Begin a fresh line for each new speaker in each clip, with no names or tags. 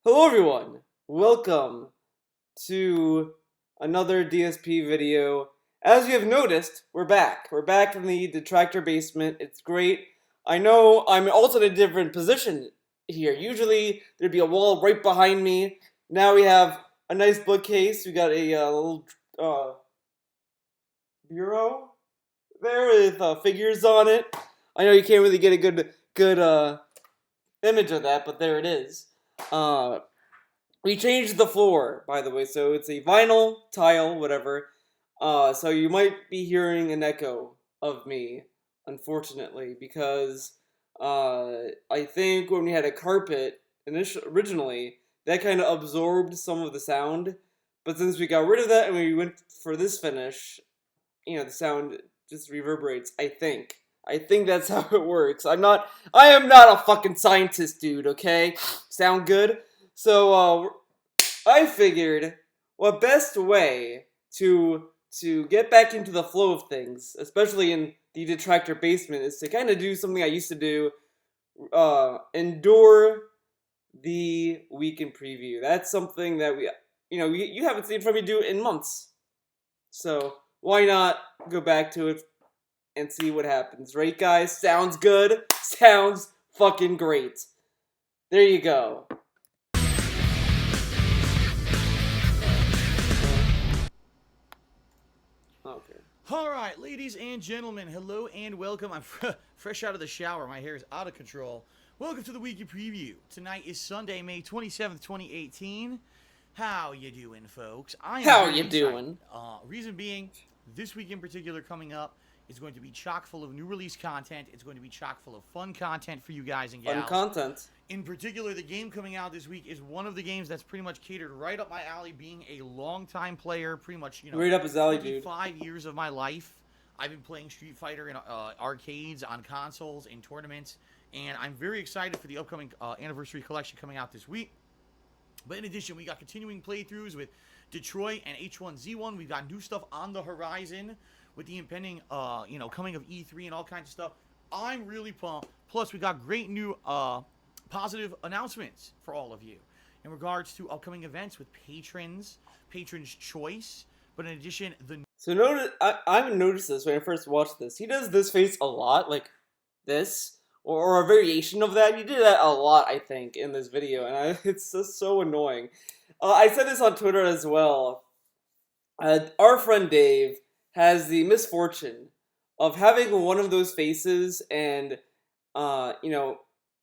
Hello everyone! Welcome to another DSP video. As you have noticed, we're back. We're back in the detractor basement. It's great. I know I'm also in a different position here. Usually there'd be a wall right behind me. Now we have a nice bookcase. We got a little bureau there with figures on it. I know you can't really get a good image of that, but there it is. We changed the floor, by the way, so it's a vinyl tile, whatever. So you might be hearing an echo of me, unfortunately, because I think when we had a carpet originally, that kind of absorbed some of the sound. But since we got rid of that and we went for this finish, the sound just reverberates. I think. I think that's how it works. I am not a fucking scientist, dude. Okay, sound good? So I figured what best way to get back into the flow of things, especially in the detractor basement, is to kind of do something I used to do. Endure the weekend preview. That's something that you haven't seen from me do in months. So why not go back to it and see what happens, right, guys? Sounds good? Sounds fucking great. There you go. Okay.
Alright, ladies and gentlemen, hello and welcome. I'm fresh out of the shower. My hair is out of control. Welcome to the weekly preview. Tonight is Sunday, May 27th, 2018. How you doing, folks?
How you doing?
Reason being, this week in particular coming up is going to be chock full of new release content. It's going to be chock full of fun content for you guys and gals.
Fun content.
In particular, the game coming out this week is one of the games that's pretty much catered right up my alley, being a long-time player, pretty much,
right up his alley, dude.
5 years of my life. I've been playing Street Fighter in arcades, on consoles, in tournaments, and I'm very excited for the upcoming Anniversary Collection coming out this week. But in addition, we got continuing playthroughs with Detroit and H1Z1. We've got new stuff on the horizon with the impending, coming of E3 and all kinds of stuff. I'm really pumped. Plus, we got great new positive announcements for all of you in regards to upcoming events with Patron's Choice. But in addition,
So notice, I noticed this when I first watched this. He does this face a lot, like this, or a variation of that. He did that a lot, I think, in this video, and it's just so annoying. I said this on Twitter as well. Our friend Dave has the misfortune of having one of those faces and,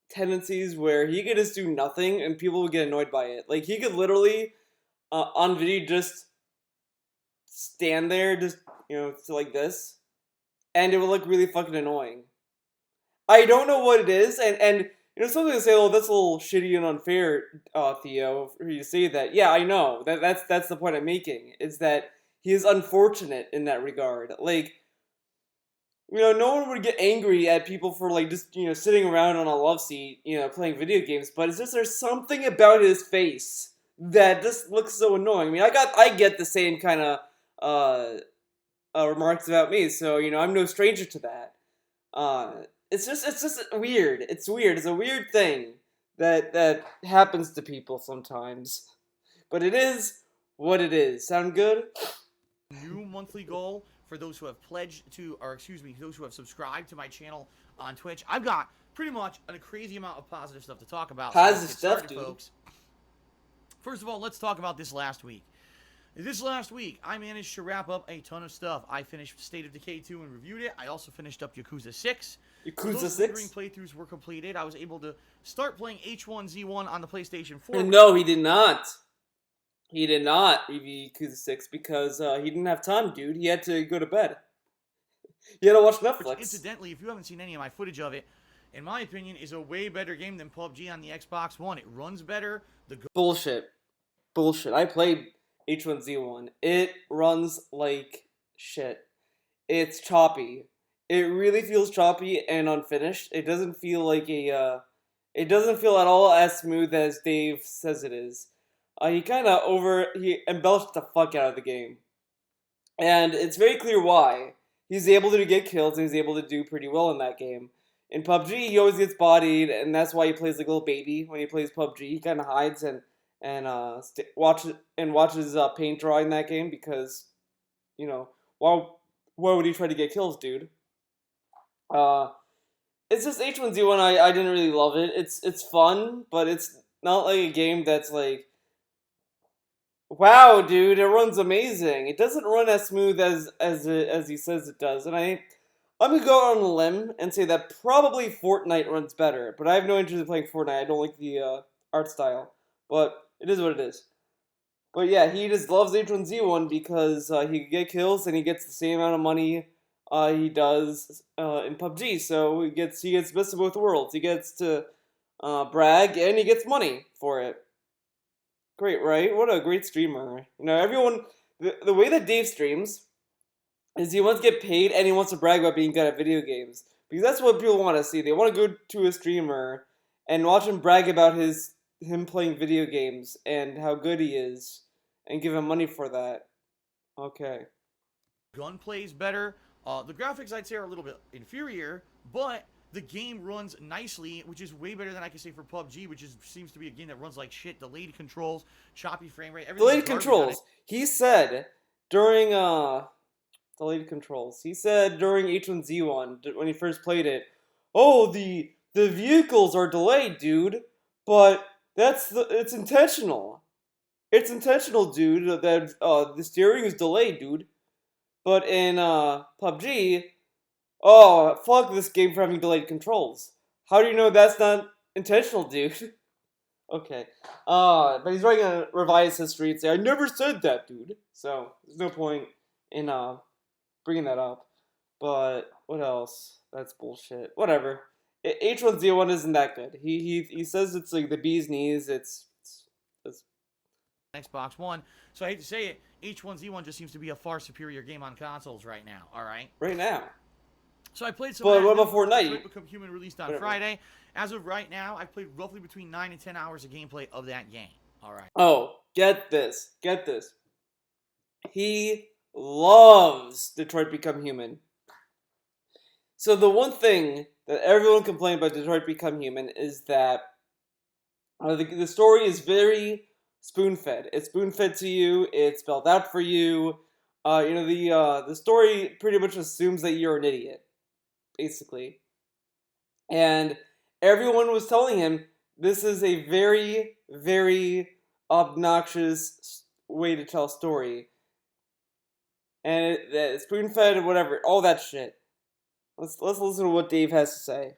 tendencies where he could just do nothing and people would get annoyed by it. Like, he could literally, on video, just stand there, just, like this, and it would look really fucking annoying. I don't know what it is, and something to say, oh, that's a little shitty and unfair, Theo, for you to say that. Yeah, I know. That's the point I'm making, is that he is unfortunate in that regard. Like, no one would get angry at people for, like, just, sitting around on a love seat, playing video games, but it's just there's something about his face that just looks so annoying. I mean, I get the same kind of, remarks about me, so, I'm no stranger to that. It's just weird. It's weird. It's a weird thing that happens to people sometimes. But it is what it is. Sound good?
new monthly goal for those who have those who have subscribed to my channel on Twitch. I've got pretty much a crazy amount of positive stuff to talk about.
Positive stuff, dude.
Folks. First of all, let's talk about this last week. This last week, I managed to wrap up a ton of stuff. I finished State of Decay 2 and reviewed it. I also finished up Yakuza 6.
Yakuza 6?
Those playthroughs were completed. I was able to start playing H1Z1 on the PlayStation 4.
No, he did not. He did not review Yakuza 6 because he didn't have time, dude. He had to go to bed. He had to watch Netflix.
Which, incidentally, if you haven't seen any of my footage of it, in my opinion, is a way better game than PUBG on the Xbox One. It runs better.
Bullshit. I played H1Z1. It runs like shit. It's choppy. It really feels choppy and unfinished. It doesn't feel like it doesn't feel at all as smooth as Dave says it is. He embellished the fuck out of the game. And it's very clear why. He's able to get kills and he's able to do pretty well in that game. in PUBG, he always gets bodied, and that's why he plays like a little baby when he plays PUBG. He kind of hides and watches paint dry in that game because you know why would he try to get kills, dude? Uh, it's just H1Z1. I didn't really love it. It's fun, but it's not like a game that's like, wow, dude, it runs amazing. It doesn't run as smooth as he says it does, and I'm gonna go out on a limb and say that probably Fortnite runs better. But I have no interest in playing Fortnite. I don't like the art style, but it is what it is. But yeah, he just loves H1Z1 because he can get kills and he gets the same amount of money he does in PUBG. So he gets best of both worlds. He gets to brag and he gets money for it. Great, right? What a great streamer. You know, everyone. The way that Dave streams is he wants to get paid and he wants to brag about being good at video games because that's what people want to see. They want to go to a streamer and watch him brag about him playing video games and how good he is and give him money for that. Okay.
Gunplay is better. The graphics, I'd say, are a little bit inferior, but the game runs nicely, which is way better than I can say for PUBG, which seems to be a game that runs like shit. Delayed controls, choppy frame rate, everything.
Delayed controls. He said during delayed controls. He said during H1Z1 when he first played it, "Oh, the vehicles are delayed, dude, but it's intentional. It's intentional, dude. That the steering is delayed, dude." But in PUBG, oh, fuck this game for having delayed controls. How do you know that's not intentional, dude? Okay. But he's writing a revised history and say, I never said that, dude. So, there's no point in bringing that up. But, what else? That's bullshit. Whatever. H1Z1 isn't that good. He says it's like the bee's knees. It's
Xbox One. So I hate to say it, H1Z1 just seems to be a far superior game on consoles right now. All right.
Right now.
So I played some.
But what about Fortnite?
Detroit Become Human released on Friday. As of right now, I've played roughly between 9 and 10 hours of gameplay of that game. All right.
Oh, get this. Get this. He loves Detroit Become Human. So the one thing that everyone complained about Detroit Become Human is that the story is very spoon-fed. It's spoon-fed to you. It's spelled out for you. The story pretty much assumes that you're an idiot, basically. And everyone was telling him this is a very, very obnoxious way to tell a story. And it's spoon-fed, whatever, all that shit. Let's listen to what Dave has to say.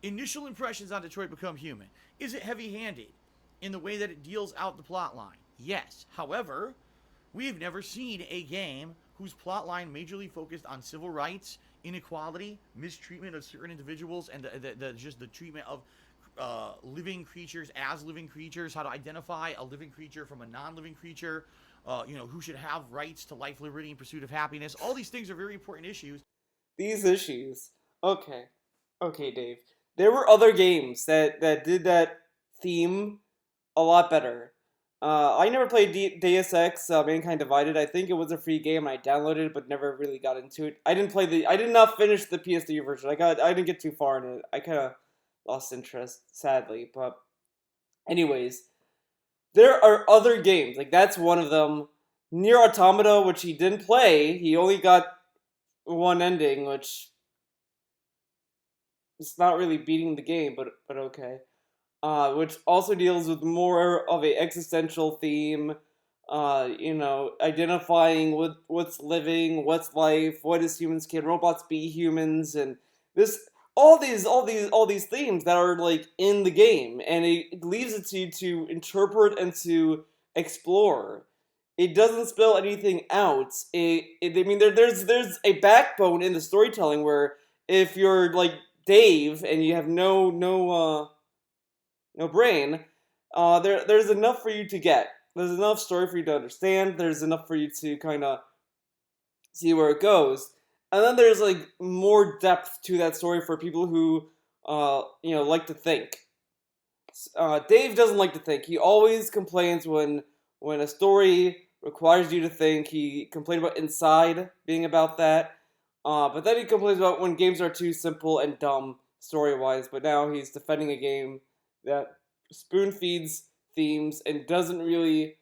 Initial impressions on Detroit Become Human. Is it heavy-handed in the way that it deals out the plot line? Yes. However, we've never seen a game whose plot line majorly focused on civil rights, inequality, mistreatment of certain individuals, and the treatment of living creatures as living creatures, how to identify a living creature from a non-living creature, who should have rights to life, liberty, and pursuit of happiness. All these things are very important issues.
These issues. Okay, Dave. There were other games that did that theme a lot better. I never played Deus Ex Mankind Divided. I think it was a free game and I downloaded it but never really got into it. I did not finish the PS3 version. I didn't get too far in it. I kind of lost interest, sadly. But anyways, there are other games. Like that's one of them. Nier Automata, which he didn't play. He only got one ending, which it's not really beating the game, but okay. Which also deals with more of a existential theme. Identifying what's living, what's life, what is humans, can robots be humans, and all these themes that are like in the game, and it leaves it to you to interpret and to explore. It doesn't spell anything out. There's a backbone in the storytelling where if you're like Dave and you have no brain, there's enough for you to get. There's enough story for you to understand. There's enough for you to kind of see where it goes. And then there's like more depth to that story for people who like to think. Dave doesn't like to think. He always complains when a story requires you to think. He complained about Inside being about that. But then he complains about when games are too simple and dumb story-wise, but now he's defending a game that spoon feeds themes and doesn't really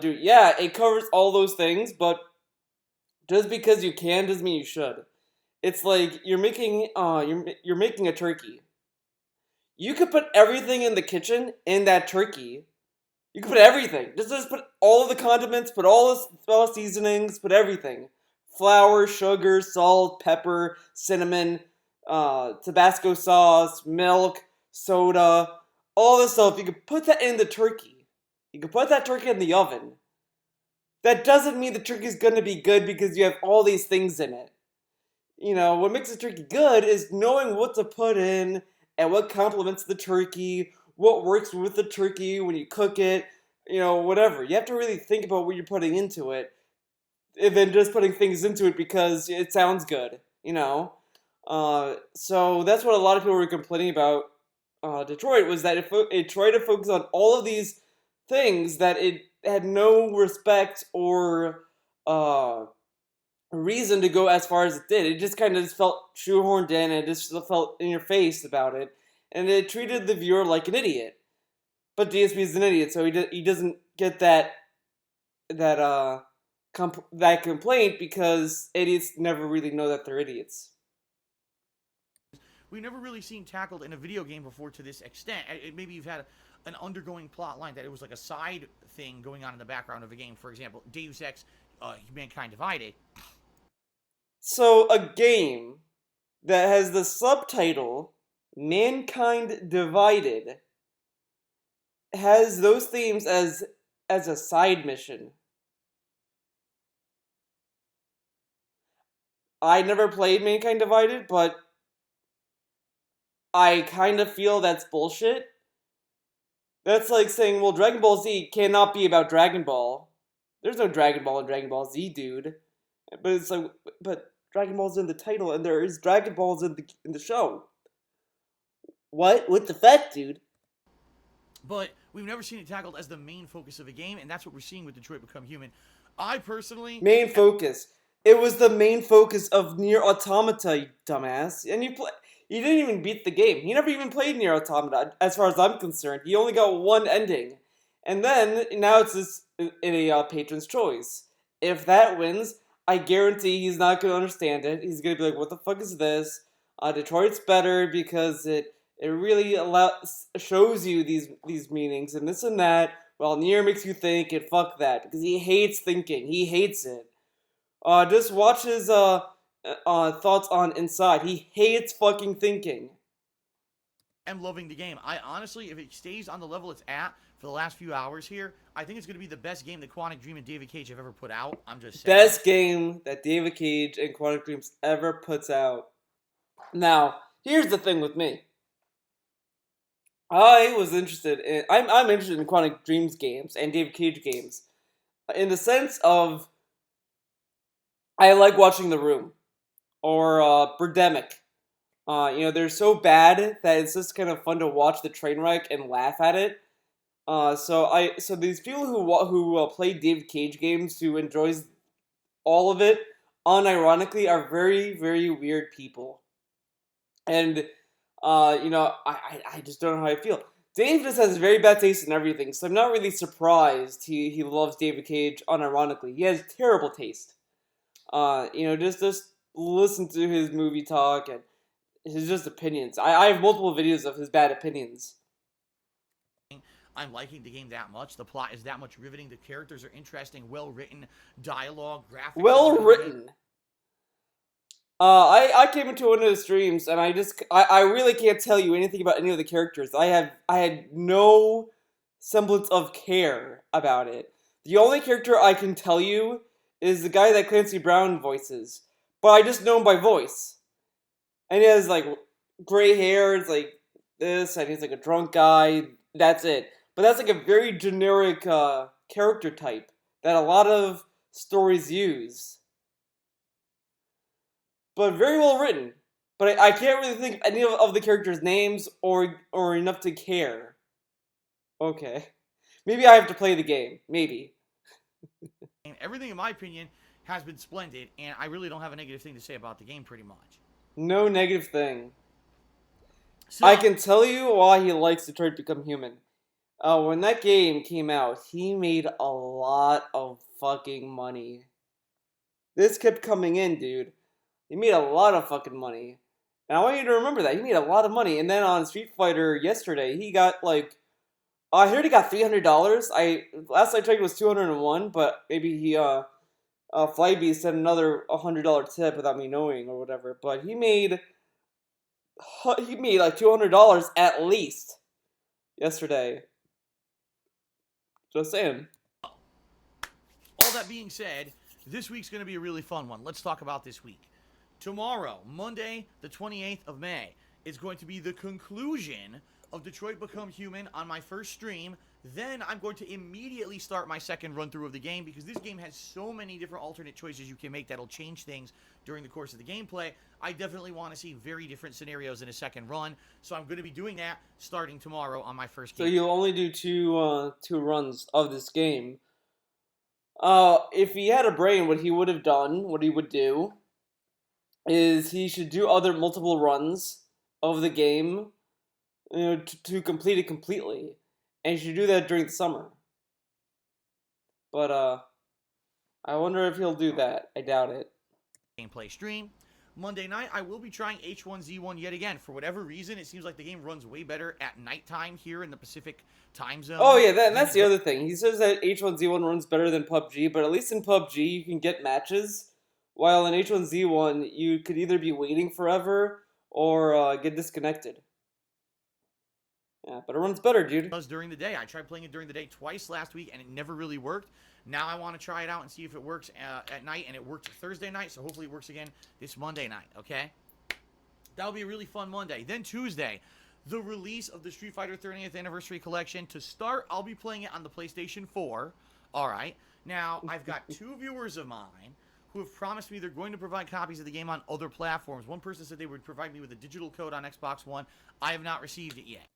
do. Yeah, it covers all those things, but just because you can doesn't mean you should. It's like you're making a turkey. You could put everything in the kitchen in that turkey. You can put everything. Just put all of the condiments, put all the seasonings, put everything. Flour, sugar, salt, pepper, cinnamon, Tabasco sauce, milk, soda, all this stuff. You can put that in the turkey. You can put that turkey in the oven. That doesn't mean the turkey's gonna be good because you have all these things in it. What makes a turkey good is knowing what to put in and what complements the turkey, what works with the turkey when you cook it, whatever. You have to really think about what you're putting into it, and then just putting things into it because it sounds good. So that's what a lot of people were complaining about Detroit, was that it tried to focus on all of these things that it had no respect or reason to go as far as it did. It just kind of just felt shoehorned in, and it just felt in your face about it, and it treated the viewer like an idiot. But DSP is an idiot, so he doesn't get that that complaint because idiots never really know that they're idiots.
We've never really seen tackled in a video game before to this extent. Maybe you've had an undergoing plot line that it was like a side thing going on in the background of a game. For example, Deus Ex, Mankind Divided.
So a game that has the subtitle Mankind Divided has those themes as a side mission. I never played Mankind Divided, but I kind of feel that's bullshit. That's like saying, well, Dragon Ball Z cannot be about Dragon Ball. There's no Dragon Ball in Dragon Ball Z, dude. But it's like, but Dragon Ball's in the title, and there is Dragon Balls in the show. What? What the fuck, dude?
But we've never seen it tackled as the main focus of a game, and that's what we're seeing with Detroit Become Human. I personally...
Main focus. It was the main focus of Nier Automata, you dumbass. And you didn't even beat the game. You never even played Nier Automata, as far as I'm concerned. You only got one ending. And then, now it's just in a patron's choice. If that wins, I guarantee he's not going to understand it. He's going to be like, what the fuck is this? Detroit's better because it really shows you these meanings and this and that. While Nier makes you think, and fuck that. Because he hates thinking. He hates it. Just watch his thoughts on Inside. He hates fucking thinking.
I'm loving the game. I honestly, if it stays on the level it's at for the last few hours here, I think it's going to be the best game that Quantic Dream and David Cage have ever put out. I'm just saying.
Best game that David Cage and Quantic Dreams ever puts out. Now, here's the thing with me. I'm interested in Quantic Dreams games and David Cage games. In the sense of, I like watching The Room. Or Birdemic. They're so bad that it's just kind of fun to watch the train wreck and laugh at it. So these people who play David Cage games, who enjoys all of it, unironically, are very, very weird people. And I just don't know how I feel. Dave just has very bad taste in everything, so I'm not really surprised he loves David Cage unironically. He has terrible taste. Just listen to his movie talk and his just opinions. I have multiple videos of his bad opinions.
I'm liking the game that much. The plot is that much riveting. The characters are interesting, well written, dialogue, graphics.
Well written. I came into one of the streams and I really can't tell you anything about any of the characters. I had no semblance of care about it. The only character I can tell you is the guy that Clancy Brown voices, but I just know him by voice. And he has like gray hair. It's like this, and he's like a drunk guy. That's it. But that's like a very generic character type that a lot of stories use. But very well written. But I can't really think of any of the characters' names or enough to care. Okay. Maybe I have to play the game. Maybe.
Everything, in my opinion, has been splendid, and I really don't have a negative thing to say about the game, pretty much.
No negative thing.
So,
I can tell you why he likes Detroit Become Human. When that game came out, he made a lot of fucking money. This kept coming in, dude. He made a lot of fucking money. And I want you to remember that. He made a lot of money. And then on Street Fighter yesterday, he got like I heard he got $300. Last I checked it was 201, but maybe Flybeast sent another $100 tip without me knowing or whatever. But he made like $200 at least yesterday. Just saying.
all that being said, this week's going to be a really fun one. Let's talk about this week. Tomorrow, Monday, the 28th of May, is going to be the conclusion of Detroit Become Human on my first stream. Then I'm going to immediately start my second run through of the game because this game has so many different alternate choices you can make that'll change things during the course of the gameplay. I definitely want to see very different scenarios in a second run, so I'm going to be doing that starting tomorrow on my first game.
So you'll only do two runs of this game. If he had a brain, what he would have done, what he would do, is he should do other multiple runs of the game, to complete it completely, and he should do that during the summer. But I wonder if he'll do that. I doubt it.
Gameplay stream. Monday night, I will be trying H1Z1 yet again. For whatever reason, it seems like the game runs way better at nighttime here in the Pacific time zone.
Oh yeah, that's the other thing. He says that H1Z1 runs better than PUBG, but at least in PUBG you can get matches, while in H1Z1 you could either be waiting forever or get disconnected. Yeah, but it runs better, dude.
Does during the day. I tried playing it during the day twice last week, and it never really worked. Now I want to try it out and see if it works at night, and it worked Thursday night, so hopefully it works again this Monday night, okay? That'll be a really fun Monday. Then Tuesday, the release of the Street Fighter 30th Anniversary Collection. To start, I'll be playing it on the PlayStation 4. All right. Now, I've got two viewers of mine who have promised me they're going to provide copies of the game on other platforms. One person said they would provide me with a digital code on Xbox One. I have not received it yet.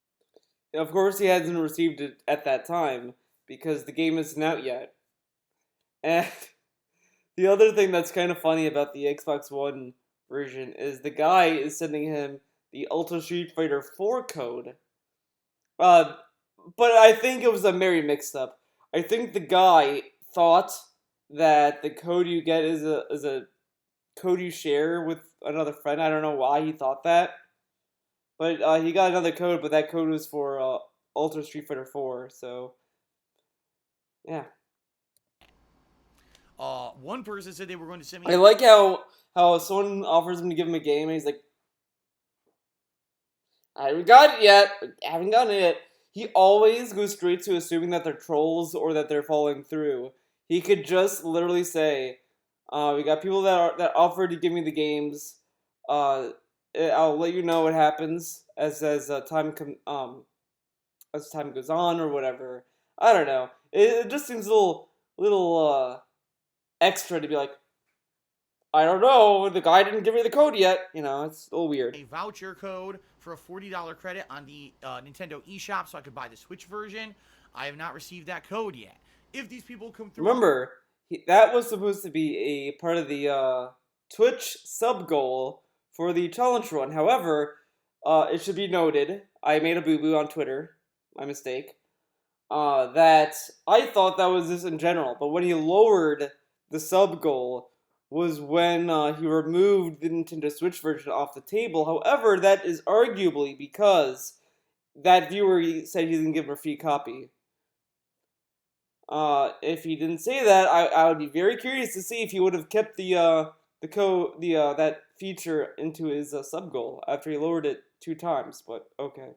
Of course he hasn't received it at that time, because the game isn't out yet. And the other thing that's kind of funny about the Xbox One version is the guy is sending him the Ultra Street Fighter 4 code. But I think it was a merry mix-up. I think the guy thought that the code you get is a code you share with another friend. I don't know why he thought that. But he got another code, but that code was for Ultra Street Fighter 4, so yeah.
One person said they were going to send me...
I like how someone offers him to give him a game, and he's like, I haven't got it yet. I haven't gotten it yet. He always goes straight to assuming that they're trolls or that they're falling through. He could just literally say, we got people that offered to give me the games. I'll let you know what happens as time goes on or whatever. I don't know. It just seems a little extra to be like, I don't know, the guy didn't give me the code yet. It's a little weird.
A voucher code for a $40 credit on the Nintendo eShop so I could buy the Switch version. I have not received that code yet. If these people come through...
Remember, that was supposed to be a part of the Twitch sub goal for the challenge run. However, it should be noted, I made a boo-boo on Twitter, my mistake, that I thought that was just in general, but when he lowered the sub goal was when he removed the Nintendo Switch version off the table. However, that is arguably because that viewer said he didn't give him a free copy. If he didn't say that, I would be very curious to see if he would have kept that feature into his sub goal after he lowered it 2 times. But okay.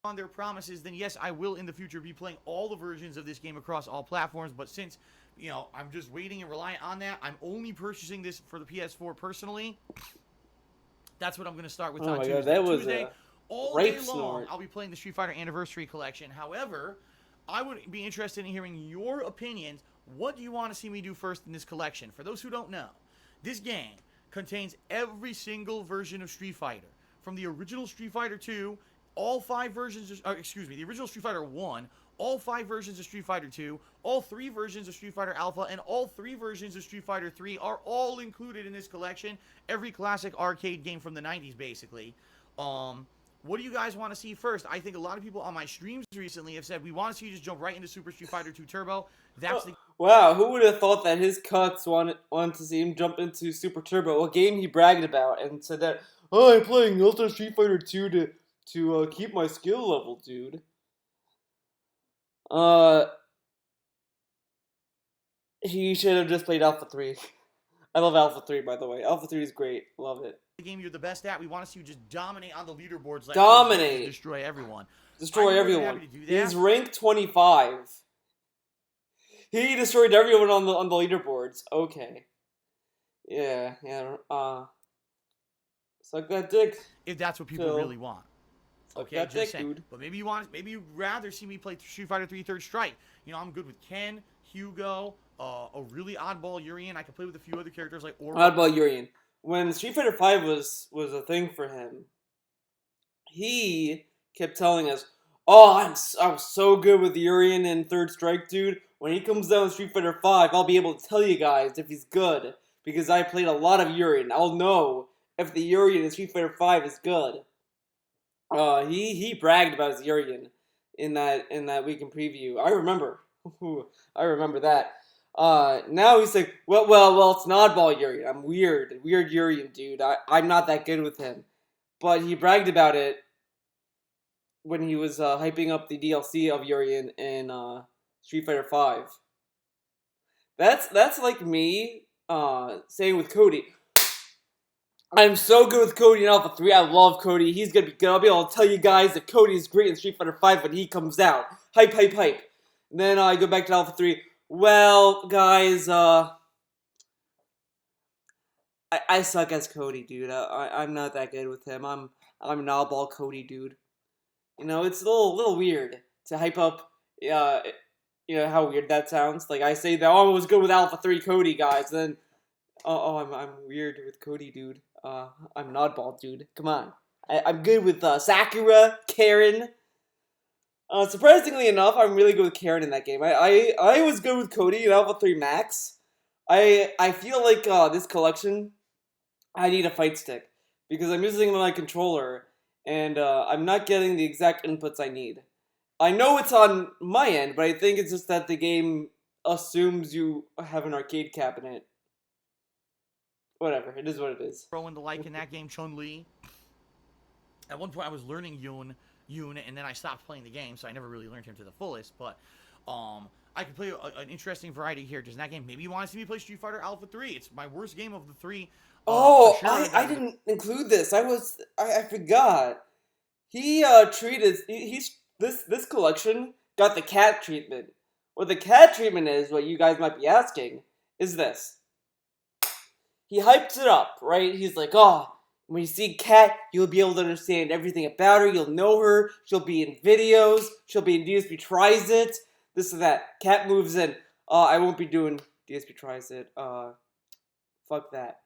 On their promises, then yes, I will in the future be playing all the versions of this game across all platforms. But since I'm just waiting and relying on that, I'm only purchasing this for the PS4 personally. That's what I'm going to start with on Tuesday.
God, that was
Tuesday, all
rape
day long,
snort.
I'll be playing the Street Fighter Anniversary Collection. However, I would be interested in hearing your opinions. What do you want to see me do first in this collection? For those who don't know, this game contains every single version of Street Fighter. From the original Street Fighter 2, all 5 versions of, the original Street Fighter 1, all 5 versions of Street Fighter 2, all 3 versions of Street Fighter Alpha, and all 3 versions of Street Fighter 3 are all included in this collection. Every classic arcade game from the 90s, basically. What do you guys want to see first? I think a lot of people on my streams recently have said we want to see you just jump right into Super Street Fighter 2 Turbo. That's the
Wow, who would have thought that his cuts wanted to see him jump into Super Turbo, a game he bragged about, and said that, oh, I'm playing Ultra Street Fighter 2 to keep my skill level, dude. He should have just played Alpha 3. I love Alpha 3, by the way. Alpha 3 is great. Love it.
game you're the best at. We want to see you just dominate on the leaderboards like
Dominate.
destroy everyone.
Destroy everyone. He's ranked 25. He destroyed everyone on the leaderboards. Okay. Yeah. Suck that dick.
If that's what people really want. Okay,
that
just
dick,
saying.
dude.
But maybe you'd rather see me play Street Fighter 3 Third Strike. You know, I'm good with Ken, Hugo, a really oddball Urian. I can play with a few other characters like Orb.
Oddball Urian. When Street Fighter 5 was a thing for him, he kept telling us, "Oh, I'm so good with Urian and Third Strike, dude. When he comes out in Street Fighter 5, I'll be able to tell you guys if he's good because I played a lot of Urian. I'll know if the Urian in Street Fighter 5 is good." He bragged about his Urian in that weekend preview. I remember. I remember that. Now he's like, well, it's an oddball Urian. I'm weird Urian, dude. I'm not that good with him. But he bragged about it when he was hyping up the DLC of Urian in Street Fighter 5. That's like me saying with Cody, I'm so good with Cody in Alpha 3. I love Cody. He's gonna be good. I'll be able to tell you guys that Cody is great in Street Fighter 5 when he comes out. Hype. And then I go back to Alpha 3. Well, guys, I suck as Cody, dude. I'm not that good with him. I'm an oddball Cody, dude. You know, it's a little weird to hype up. You know how weird that sounds. Like I say that, oh, I was good with Alpha 3 Cody, guys. Then, I'm weird with Cody, dude. I'm an oddball, dude. Come on. I'm good with Sakura, Karen. Surprisingly enough, I'm really good with Karen in that game. I was good with Cody in Alpha 3 Max. I feel like this collection, I need a fight stick because I'm using my controller and I'm not getting the exact inputs I need. I know it's on my end, but I think it's just that the game assumes you have an arcade cabinet. Whatever, it is what it is.
Throw in the like in that game, Chun-Li. At one point, I was learning Yoon, and then I stopped playing the game, so I never really learned him to the fullest. But I could play an interesting variety here. Does that game? Maybe you want to see me play Street Fighter Alpha 3. It's my worst game of the three.
Oh,
sure.
I didn't include this. I forgot. He treated this collection got the cat treatment. What the cat treatment is, what you guys might be asking, is this. He hypes it up, right? He's like, oh, when you see Kat, you'll be able to understand everything about her. You'll know her. She'll be in videos. She'll be in DSP Tries It. This and that. Kat moves in. I won't be doing DSP Tries It. Fuck that.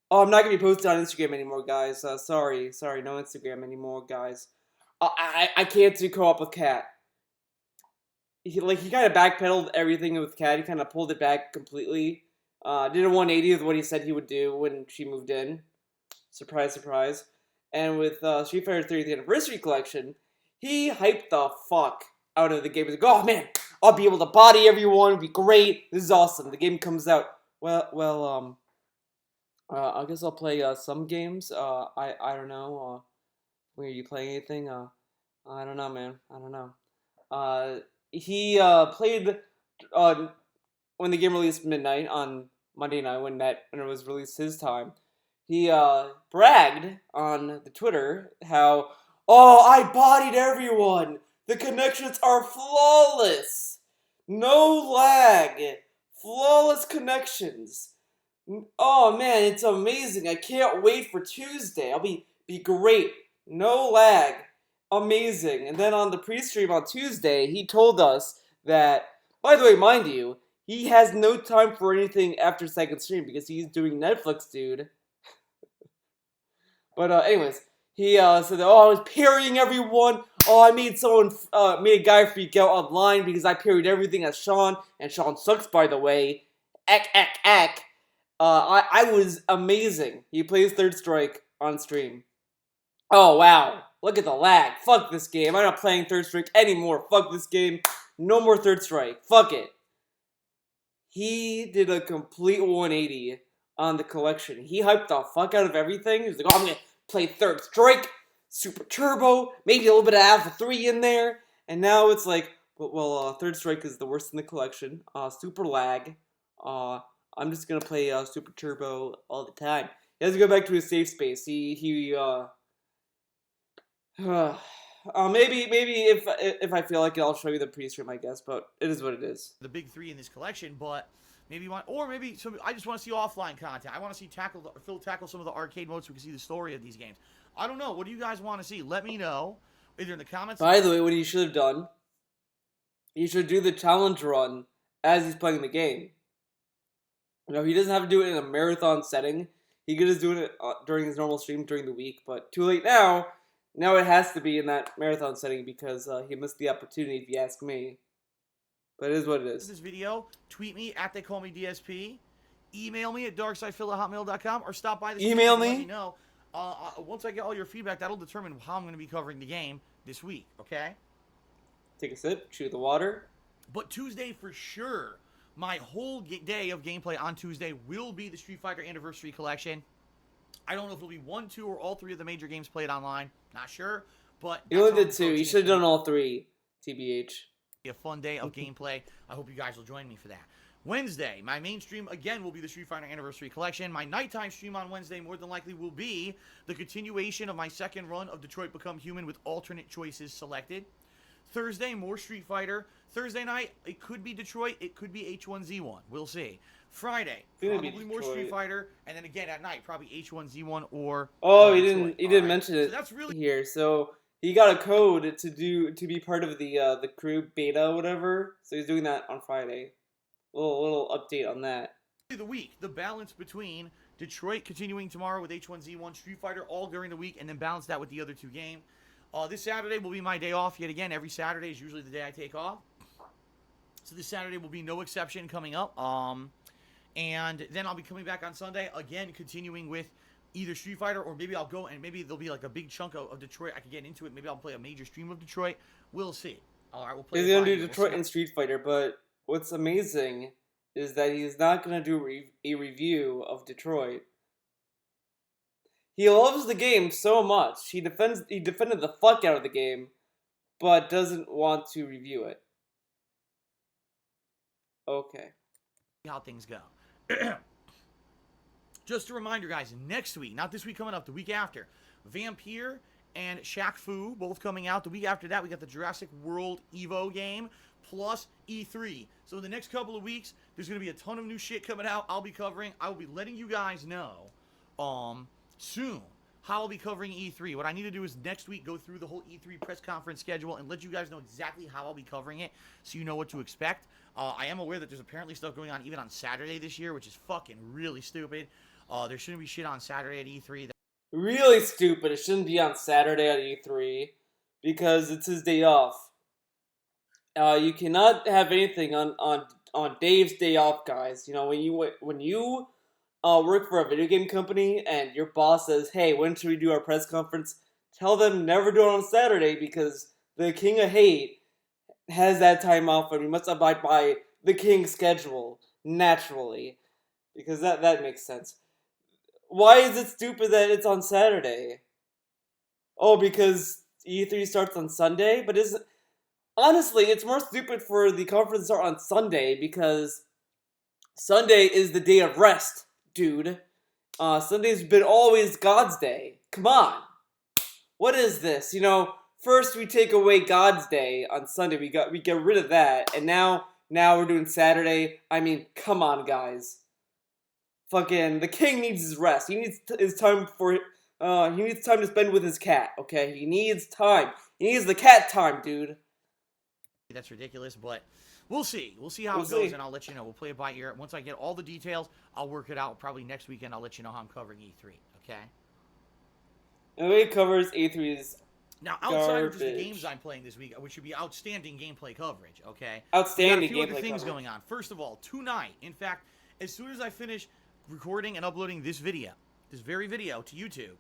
Oh, I'm not going to be posted on Instagram anymore, guys. Sorry, no Instagram anymore, guys. I can't do co-op with Kat. He kind of backpedaled everything with Kat. He kind of pulled it back completely. Did a 180 with what he said he would do when she moved in. Surprise, surprise. And with Street Fighter 30th Anniversary Collection, he hyped the fuck out of the game. He's like, oh man, I'll be able to body everyone. It'll be great. This is awesome. The game comes out. Well, I guess I'll play some games. I don't know. Were you playing anything? I don't know, man. I don't know. He played when the game released midnight on Monday night when it was released his time. He bragged on the Twitter how, oh, I bodied everyone. The connections are flawless. No lag. Flawless connections. Oh man, it's amazing. I can't wait for Tuesday. I'll be great. No lag. Amazing. And then on the pre-stream on Tuesday, he told us that, by the way, mind you, he has no time for anything after second stream because he's doing Netflix, dude. But anyways, he said, "Oh, I was parrying everyone. Oh, I made a guy freak out online because I parried everything as Sean, and Sean sucks, by the way. Eck. I was amazing. He plays Third Strike on stream. Oh wow, look at the lag. Fuck this game. I'm not playing Third Strike anymore. Fuck this game. No more Third Strike. Fuck it. He did a complete 180 on the collection. He hyped the fuck out of everything. He's like, oh, I'm gonna play Third Strike, Super Turbo, maybe a little bit of Alpha 3 in there. And now it's like, well, Third Strike is the worst in the collection. Super lag. I'm just gonna play Super Turbo all the time. He has to go back to his safe space. Maybe if I feel like it, I'll show you the pre-stream, I guess. But it is what it is.
The big three in this collection, but maybe you want, or maybe I just want to see offline content. I want to see Phil tackle some of the arcade modes so we can see the story of these games. I don't know. What do you guys want to see? Let me know either in the comments.
By the way, what he should have done, he should do the challenge run as he's playing the game. You know, he doesn't have to do it in a marathon setting. He could just do it during his normal stream during the week, but too late now. Now it has to be in that marathon setting because he missed the opportunity, if you ask me. But it is what it is.
This video, tweet me at theycallmeDSP, email me at darksidephil@hotmail.com, or stop by the
email me.
Let me know. Once I get all your feedback, that'll determine how I'm going to be covering the game this week, okay?
Take a sip, chew the water.
But Tuesday for sure, my whole day of gameplay on Tuesday will be the Street Fighter Anniversary Collection. I don't know if it'll be 1, 2, or all 3 of the major games played online. Not sure, but
you only did 2. You should have done all 3, TBH.
A fun day of gameplay. I hope you guys will join me for that. Wednesday, my main stream again will be the Street Fighter Anniversary Collection. My nighttime stream on Wednesday more than likely will be the continuation of my second run of Detroit Become Human with alternate choices selected. Thursday, more Street Fighter. Thursday night, it could be Detroit, it could be H1Z1. We'll see. Friday, probably more Street Fighter, and then again at night, probably H1Z1 or.
Oh, he didn't mention it. So that's really here. So he got a code to be part of the crew beta, whatever. So he's doing that on Friday. Little update on that.
The week, the balance between Detroit continuing tomorrow with H1Z1, Street Fighter all during the week, and then balance that with the other 2 games. This Saturday will be my day off yet again. Every Saturday is usually the day I take off. So this Saturday will be no exception coming up. And then I'll be coming back on Sunday, again, continuing with either Street Fighter, or maybe I'll go and maybe there'll be like a big chunk of Detroit. I could get into it. Maybe I'll play a major stream of Detroit. We'll see. All right, we'll play.
He's going to do Detroit and Street Fighter, but what's amazing is that he's not going to do a review of Detroit. He loves the game so much. He defended the fuck out of the game, but doesn't want to review it. Okay.
How things go. Just a reminder, guys, next week, not this week coming up, the week after, Vampire and Shaq Fu both coming out. The week after that, we got the Jurassic World Evo game plus E3. So in the next couple of weeks, there's going to be a ton of new shit coming out. I'll be covering. I will be letting you guys know soon how I'll be covering E3. What I need to do is next week go through the whole E3 press conference schedule and let you guys know exactly how I'll be covering it so you know what to expect. I am aware that there's apparently stuff going on even on Saturday this year, which is fucking really stupid. There shouldn't be shit on Saturday at E3.
Really stupid. It shouldn't be on Saturday at E3 because it's his day off. You cannot have anything on Dave's day off, guys. You know, when you work for a video game company and your boss says, "Hey, when should we do our press conference?" Tell them never do it on Saturday because the King of Hate has that time off, and we must abide by the King's schedule naturally, because that makes sense. Why is it stupid that it's on Saturday? Oh, because E3 starts on Sunday? But honestly, it's more stupid for the conference to start on Sunday because Sunday is the day of rest, dude. Sunday's been always God's day. Come on. What is this? You know, first we take away God's day on Sunday. We get rid of that, and now we're doing Saturday. I mean, come on, guys. Fucking the king needs his rest. He needs his time he needs time to spend with his cat. Okay, he needs time. He needs the cat time, dude.
That's ridiculous, but we'll see. We'll see how it goes, and I'll let you know. We'll play it by ear. Once I get all the details, I'll work it out. Probably next weekend, I'll let you know how I'm covering E3. Okay.
And the way it covers E3's
now, outside of just the games I'm playing this week, which should be outstanding gameplay coverage, okay?
Outstanding gameplay coverage.
We got a few other things going on. First of all, tonight, in fact, as soon as I finish recording and uploading this very video to YouTube,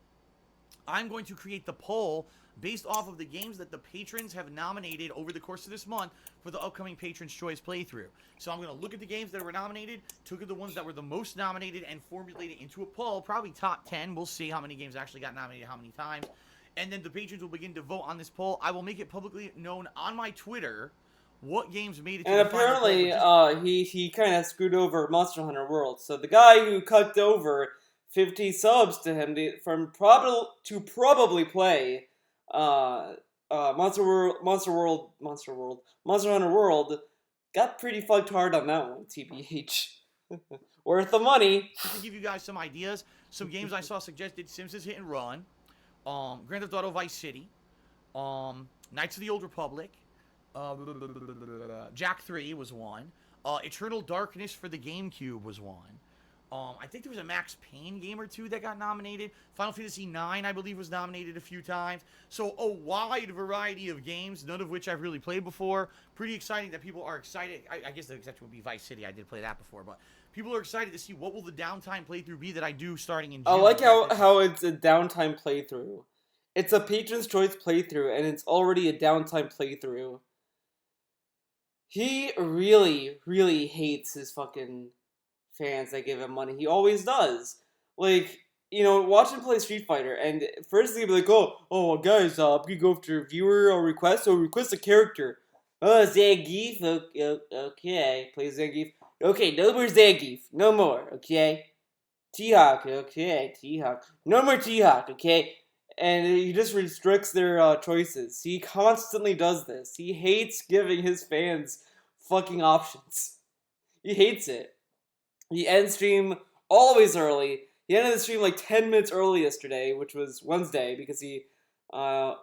I'm going to create the poll based off of the games that the patrons have nominated over the course of this month for the upcoming Patron's Choice playthrough. So I'm going to look at the games that were nominated, took the ones that were the most nominated, and formulate it into a poll, probably top 10. We'll see how many games actually got nominated how many times. And then the patrons will begin to vote on this poll. I will make it publicly known on my Twitter what games made it to the final poll.
And apparently, he kind of screwed over Monster Hunter World. So the guy who cut over 50 subs to him to probably play Monster Hunter World got pretty fucked hard on that one, TBH. Worth the money.
Just to give you guys some ideas, some games I saw suggested: Simpsons Hit and Run, Grand Theft Auto Vice City, Knights of the Old Republic, Jack 3 was one, Eternal Darkness for the GameCube was one. I think there was a Max Payne game or two that got nominated. Final Fantasy 9, I believe, was nominated a few times. So a wide variety of games, none of which I've really played before. Pretty exciting that people are excited. I guess the exception would be Vice City. I did play that before, but people are excited to see what will the downtime playthrough be that I do starting in June.
I like how it's a downtime playthrough. It's a Patron's Choice playthrough, and it's already a downtime playthrough. He really, really hates his fucking fans that give him money. He always does. Like, watch him play Street Fighter, and first he'll be like, oh, guys, we go after viewer or request a character. Oh, Zangief, okay, play Zangief. Okay, no more Zangief, no more, okay? T-Hawk, okay, T-Hawk. No more T-Hawk, okay? And he just restricts their choices. He constantly does this. He hates giving his fans fucking options. He hates it. He ends stream always early. He ended the stream like 10 minutes early yesterday, which was Wednesday, because he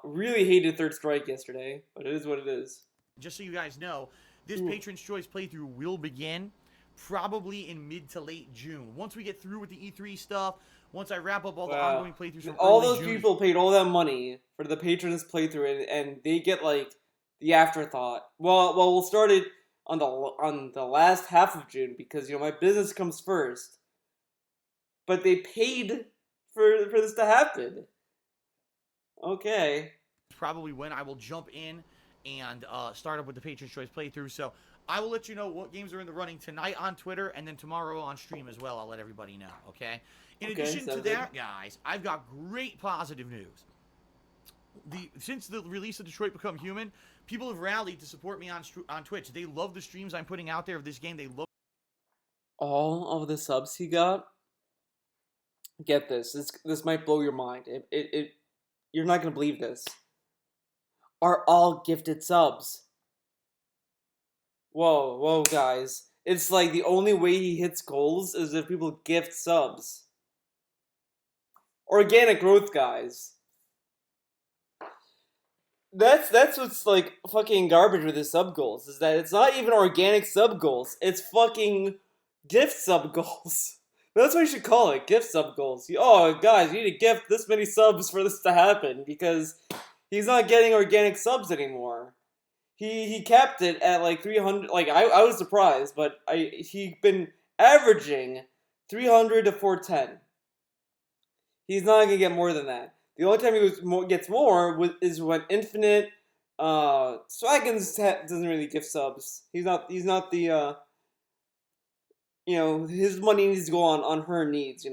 really hated Third Strike yesterday. But it is what it is.
Just so you guys know, this Patron's Choice playthrough will begin probably in mid to late June. Once we get through with the E3 stuff, once I wrap up all the ongoing playthroughs from
all
early
those
June.
people paid all that money for the Patron's playthrough, and they get like the afterthought. Well, we'll start it on the last half of June, because my business comes first. But they paid for this to happen. Okay.
Probably when I will jump in and start up with the Patron's Choice playthrough. So I will let you know what games are in the running tonight on Twitter, and then tomorrow on stream as well. I'll let everybody know, okay? In addition to that, guys, I've got great positive news. Since the release of Detroit Become Human, people have rallied to support me on Twitch. They love the streams I'm putting out there of this game. They love
all of the subs he got. Get this. This might blow your mind. You're not gonna believe this. Are all gifted subs. Whoa, guys. It's like the only way he hits goals is if people gift subs. Organic growth, guys. That's what's like fucking garbage with his sub goals, is that it's not even organic sub goals. It's fucking gift sub goals. That's what you should call it, gift sub goals. Oh, guys, you need to gift this many subs for this to happen, because he's not getting organic subs anymore. He capped it at like 300. Like I was surprised, but he been averaging 300 to 410. He's not gonna get more than that. The only time he gets more is when Infinite Swaggins doesn't really give subs. He's not the his money needs to go on her needs.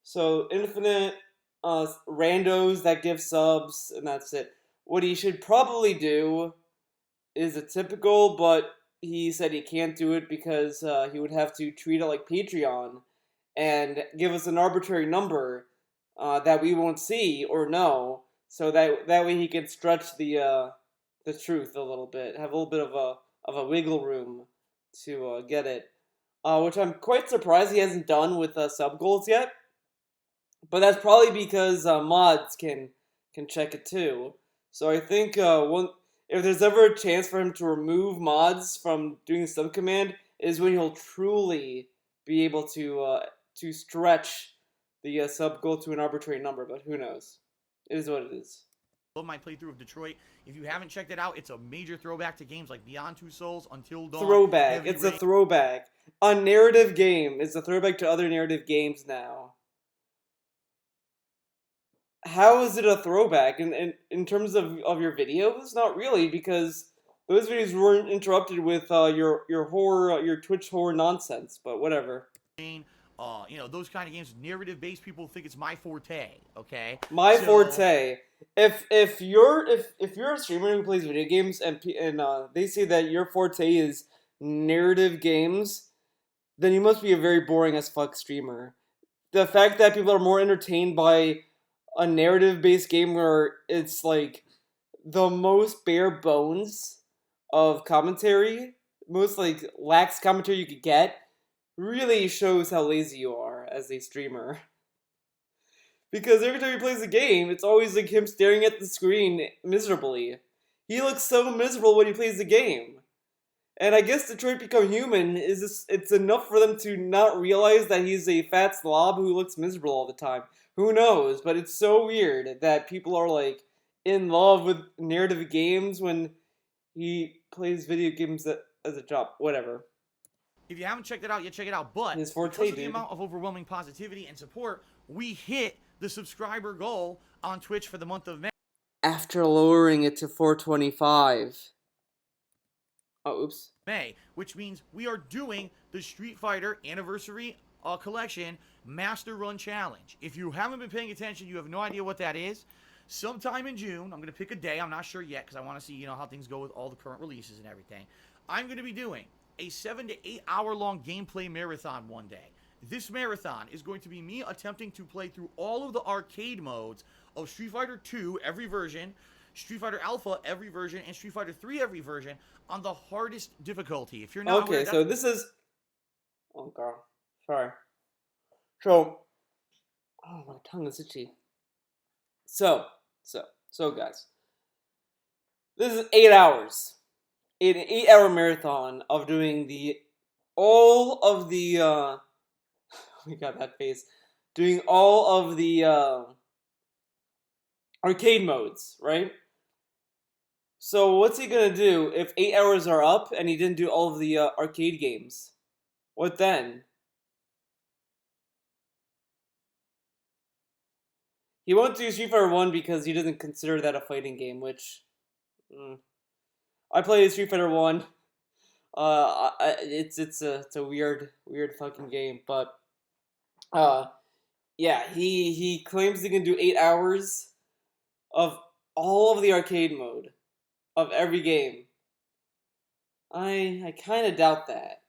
So Infinite randos that give subs, and that's it. What he should probably do is a typical, but he said he can't do it because he would have to treat it like Patreon and give us an arbitrary number that we won't see or know, so that way he can stretch the truth a little bit, have a little bit of a wiggle room to get it, which I'm quite surprised he hasn't done with sub goals yet. But that's probably because mods can check it too. So I think if there's ever a chance for him to remove mods from doing the sub command, is when he'll truly be able to stretch the sub goal to an arbitrary number. But who knows? It is what it is.
Love my playthrough of Detroit. If you haven't checked it out, it's a major throwback to games like Beyond Two Souls, Until Dawn.
Throwback. It's a throwback. A narrative game is a throwback to other narrative games now. how is it a throwback in terms of your videos? Not really, because those videos weren't interrupted with your horror your Twitch horror nonsense. But whatever.
Those kind of games, narrative-based, people think it's my forte. Okay,
My
so
forte. If you're a streamer who plays video games and they say that your forte is narrative games, then you must be a very boring as fuck streamer. The fact that people are more entertained by a narrative based game where it's like the most bare bones of commentary, most like lax commentary you could get, really shows how lazy you are as a streamer. Because every time he plays a game, it's always like him staring at the screen miserably. He looks so miserable when he plays the game. And I guess Detroit Become Human is just, it's enough for them to not realize that he's a fat slob who looks miserable all the time. Who knows? But it's so weird that people are like in love with narrative games when he plays video games as a job. Whatever.
if you haven't checked it out yet, check it out. But
His forte,
because of the
dude.
amount of overwhelming positivity and support, we hit the subscriber goal on Twitch for the month of May.
After lowering it to 425. Oh, oops.
Which means we are doing the Street Fighter Anniversary Collection Master Run Challenge. If you haven't been paying attention, you have no idea what that is. Sometime in June, I'm going to pick a day. I'm not sure yet because I want to see, how things go with all the current releases and everything. I'm going to be doing a 7 to 8 hour long gameplay marathon one day. This marathon is going to be me attempting to play through all of the arcade modes of Street Fighter 2, every version, Street Fighter Alpha, every version, and Street Fighter 3, every version, on the hardest difficulty. If you're not
Okay,
aware,
so this is. Oh, girl. Sorry. So. Oh, my tongue is itchy. So, guys. This is 8 hours. An 8 hour marathon of doing all of the, we got that face. Doing all of the, arcade modes, right? So what's he gonna do if 8 hours are up and he didn't do all of the arcade games? What then? He won't do Street Fighter 1 because he doesn't consider that a fighting game, which... I played Street Fighter 1. It's a weird fucking game, but... yeah, he claims he can do 8 hours of all of the arcade mode of every game. I kind of doubt that.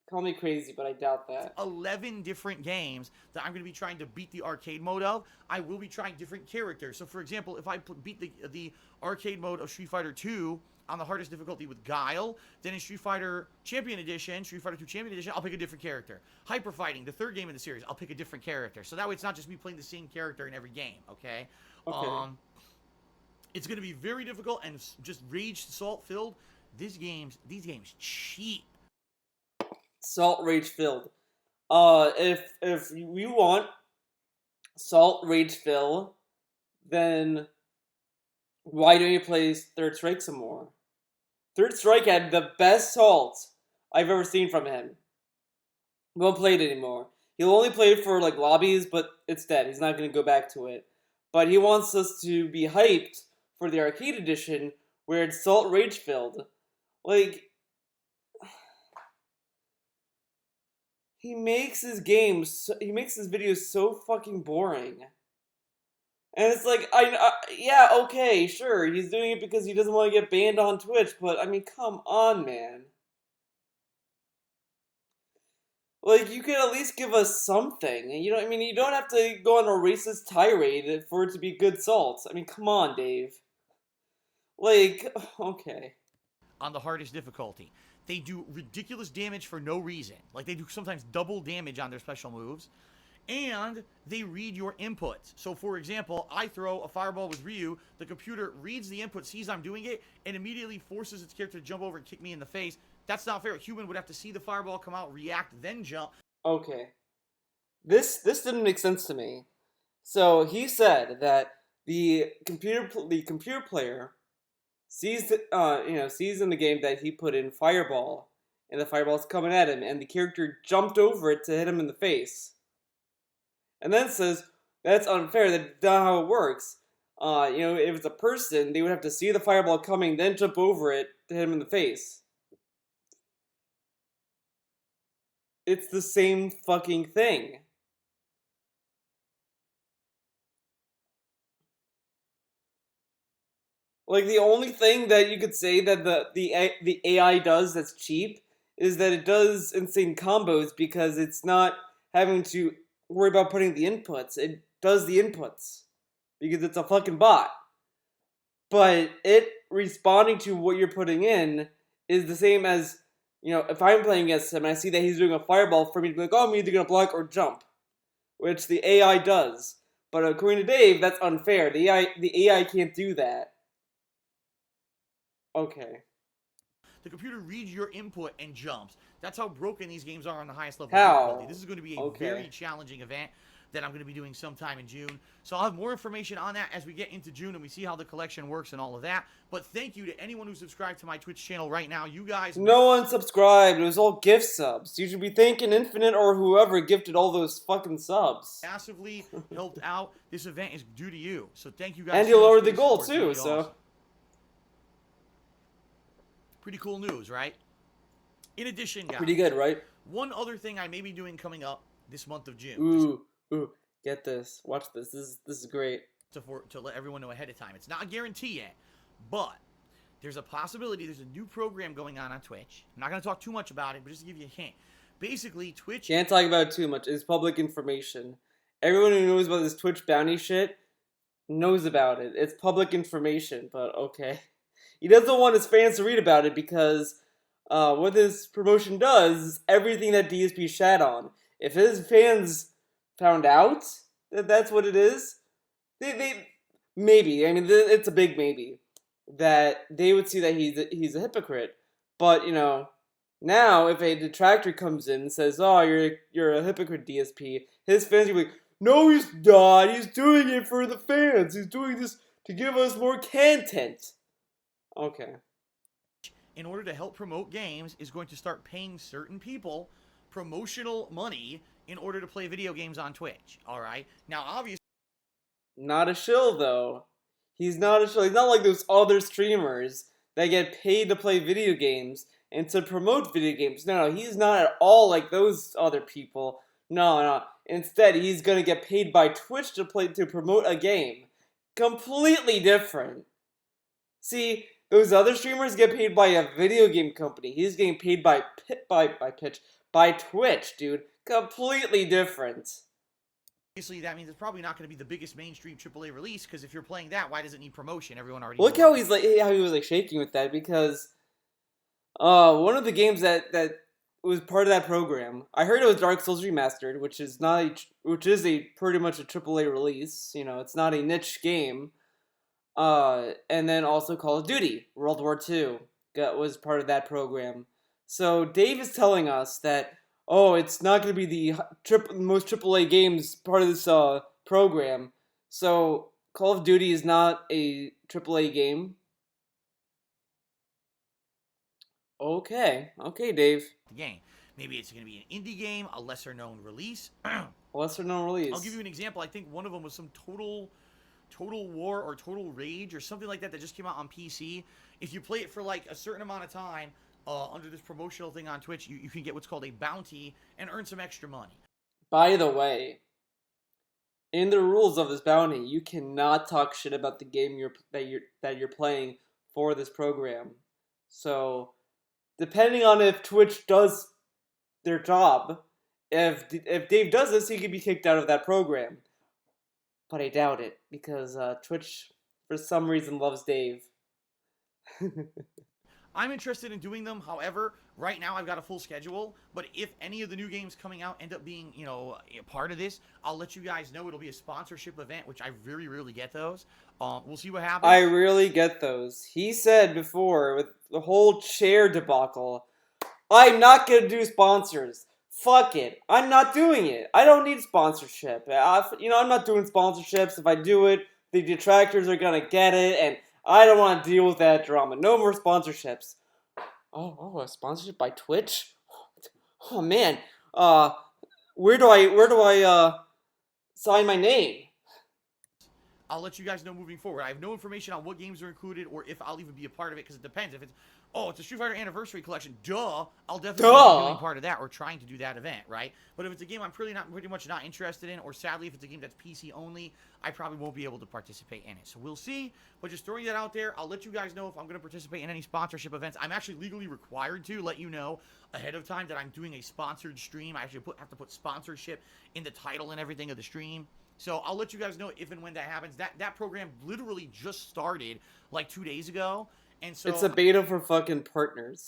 Call me crazy, but I doubt that.
11 different games that I'm going to be trying to beat the arcade mode of. I will be trying different characters. So, for example, if I beat the arcade mode of Street Fighter 2 on the hardest difficulty with Guile, then in Street Fighter Champion Edition, Street Fighter 2 Champion Edition, I'll pick a different character. Hyper Fighting, the third game in the series, I'll pick a different character. So that way it's not just me playing the same character in every game, okay? It's going to be very difficult and just rage salt filled. These games cheat.
Salt Rage filled. If you want Salt Rage fill, then why don't you play Third Strike some more? Third Strike had the best salt I've ever seen from him. He won't play it anymore. He'll only play it for like lobbies, but it's dead. He's not going to go back to it. But he wants us to be hyped for the arcade edition where it's Salt Rage filled. Like, he makes his videos so fucking boring. And it's like, yeah, okay, sure, he's doing it because he doesn't want to get banned on Twitch, but I mean, come on, man. Like, you could at least give us something. You know what I mean? You don't have to go on a racist tirade for it to be good salt. I mean, come on, Dave. Like, okay.
On the hardest difficulty. They do ridiculous damage for no reason. Like, they do sometimes double damage on their special moves. And they read your inputs. So, for example, I throw a fireball with Ryu. The computer reads the input, sees I'm doing it, and immediately forces its character to jump over and kick me in the face. That's not fair. A human would have to see the fireball come out, react, then jump.
Okay. This didn't make sense to me. So, he said that the computer player sees in the game that he put in fireball, and the fireball's coming at him, and the character jumped over it to hit him in the face. And then says, That's unfair. That's not how it works. If it's a person, they would have to see the fireball coming, then jump over it to hit him in the face. It's the same fucking thing. Like, the only thing that you could say that the AI does that's cheap is that it does insane combos because it's not having to worry about putting the inputs. It does the inputs because it's a fucking bot. But it responding to what you're putting in is the same as, if I'm playing against him and I see that he's doing a fireball, for me to be like, oh, I'm either gonna block or jump, which the AI does. But according to Dave, that's unfair. The AI can't do that. Okay.
The computer reads your input and jumps. That's how broken these games are on the highest level of
How?
difficulty. This is going to be a very challenging event that I'm going to be doing sometime in June. So I'll have more information on that as we get into June and we see how the collection works and all of that. But thank you to anyone who subscribed to my Twitch channel right now. You guys...
No one subscribed. It was all gift subs. You should be thanking Infinite or whoever gifted all those fucking subs.
Massively helped out. This event is due to you. So thank you guys.
And you lowered the goal too, so...
Awesome. Pretty cool news, right? In addition, guys.
Pretty good, right?
One other thing I may be doing coming up this month of June.
Ooh, get this. Watch this. This is great.
To let everyone know ahead of time. It's not a guarantee yet, but there's a possibility. There's a new program going on Twitch. I'm not going to talk too much about it, but just to give you a hint. Basically, Twitch...
Can't talk about it too much. It's public information. Everyone who knows about this Twitch bounty shit knows about it. It's public information, but okay. He doesn't want his fans to read about it because what this promotion does is everything that DSP shat on. If his fans found out that that's what it is, they maybe, I mean, it's a big maybe, that they would see that he's a hypocrite. But, now if a detractor comes in and says, oh, you're a hypocrite, DSP, his fans will be like, no, he's not. He's doing it for the fans. He's doing this to give us more content. Okay.
In order to help promote games, is going to start paying certain people promotional money in order to play video games on Twitch. Alright? Now, obviously...
Not a shill, though. He's not a shill. He's not like those other streamers that get paid to play video games and to promote video games. No, he's not at all like those other people. No. Instead, he's gonna get paid by Twitch to promote a game. Completely different. See... Those other streamers get paid by a video game company. He's getting paid by Twitch, dude. Completely different.
Obviously, that means it's probably not going to be the biggest mainstream AAA release, because if you're playing that, why does it need promotion? Everyone already
Look how he was shaking with that, because one of the games that was part of that program, I heard it was Dark Souls Remastered, which is pretty much a AAA release. It's not a niche game. And then also Call of Duty, World War II, was part of that program. So Dave is telling us that, it's not going to be the most AAA games part of this program. So Call of Duty is not a AAA game. Okay, Dave.
The game. Maybe it's going to be an indie game, a lesser known release.
Lesser known release.
I'll give you an example. I think one of them was some Total War or Total Rage or something like that just came out on PC. If you play it for like a certain amount of time under this promotional thing on Twitch, you can get what's called a bounty and earn some extra money.
By the way, in the rules of this bounty, you cannot talk shit about the game that you're playing for this program. So, depending on if Twitch does their job, if Dave does this, he could be kicked out of that program. But I doubt it, because Twitch, for some reason, loves Dave.
I'm interested in doing them. However, right now I've got a full schedule. But if any of the new games coming out end up being, a part of this, I'll let you guys know. It'll be a sponsorship event, which I very rarely get those. We'll see what happens.
I rarely get those. He said before, with the whole chair debacle, I'm not going to do sponsors. Fuck it. I'm not doing it. I don't need sponsorship. I'm not doing sponsorships. If I do it, the detractors are gonna get it, and I don't want to deal with that drama. No more sponsorships. Oh, a sponsorship by Twitch? Oh man. Where do I sign my name?
I'll let you guys know moving forward. I have no information on what games are included or if I'll even be a part of it because it depends. If it's, oh, it's a Street Fighter Anniversary Collection, duh, I'll definitely be doing part of that or trying to do that event, right? But if it's a game I'm pretty much not interested in, or sadly, if it's a game that's PC only, I probably won't be able to participate in it. So we'll see. But just throwing that out there, I'll let you guys know if I'm going to participate in any sponsorship events. I'm actually legally required to let you know ahead of time that I'm doing a sponsored stream. I actually have to put sponsorship in the title and everything of the stream. So I'll let you guys know if and when that happens. That program literally just started like 2 days ago. And so
it's a beta for fucking partners.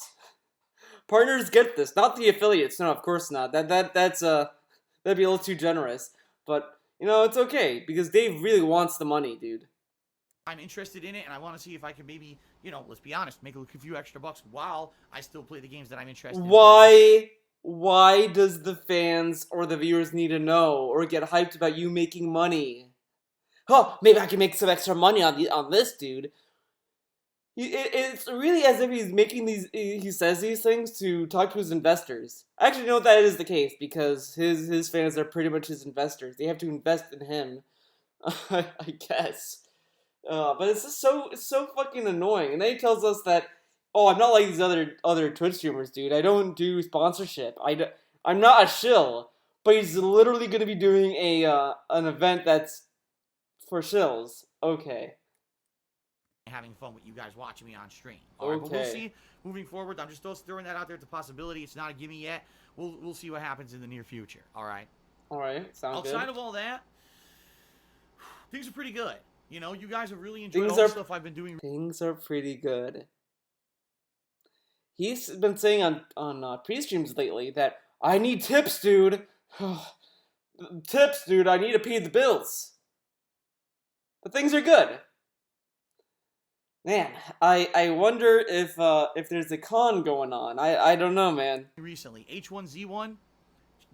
Partners get this, not the affiliates. No, of course not. That'd be a little too generous. But you know, it's okay because Dave really wants the money, dude.
I'm interested in it, and I want to see if I can maybe, you know, let's be honest, make a few extra bucks while I still play the games that I'm interested in.
Why does the fans or the viewers need to know or get hyped about you making money? Oh, maybe I can make some extra money on this, dude. It's really as if he's making these. He says these things to talk to his investors. I actually know that is the case because his fans are pretty much his investors. They have to invest in him, I guess. But it's just so fucking annoying. And then he tells us that, oh, I'm not like these other Twitch streamers, dude. I don't do sponsorship. I'm not a shill. But he's literally going to be doing an event that's for shills. Okay.
Having fun with you guys watching me on stream. All right, but we'll see moving forward. I'm just still throwing that out there. It's a possibility. It's not a gimme yet. We'll see what happens in the near future. All right.
All right. Sounds good.
Outside of all that, things are pretty good. You know, you guys have really enjoyed all the stuff I've been doing.
Things are pretty good. He's been saying on pre-streams lately that I need tips, dude. Tips, dude. I need to pay the bills. But things are good. Man, I wonder if there's a con going on. I don't know, man.
Recently, H1Z1,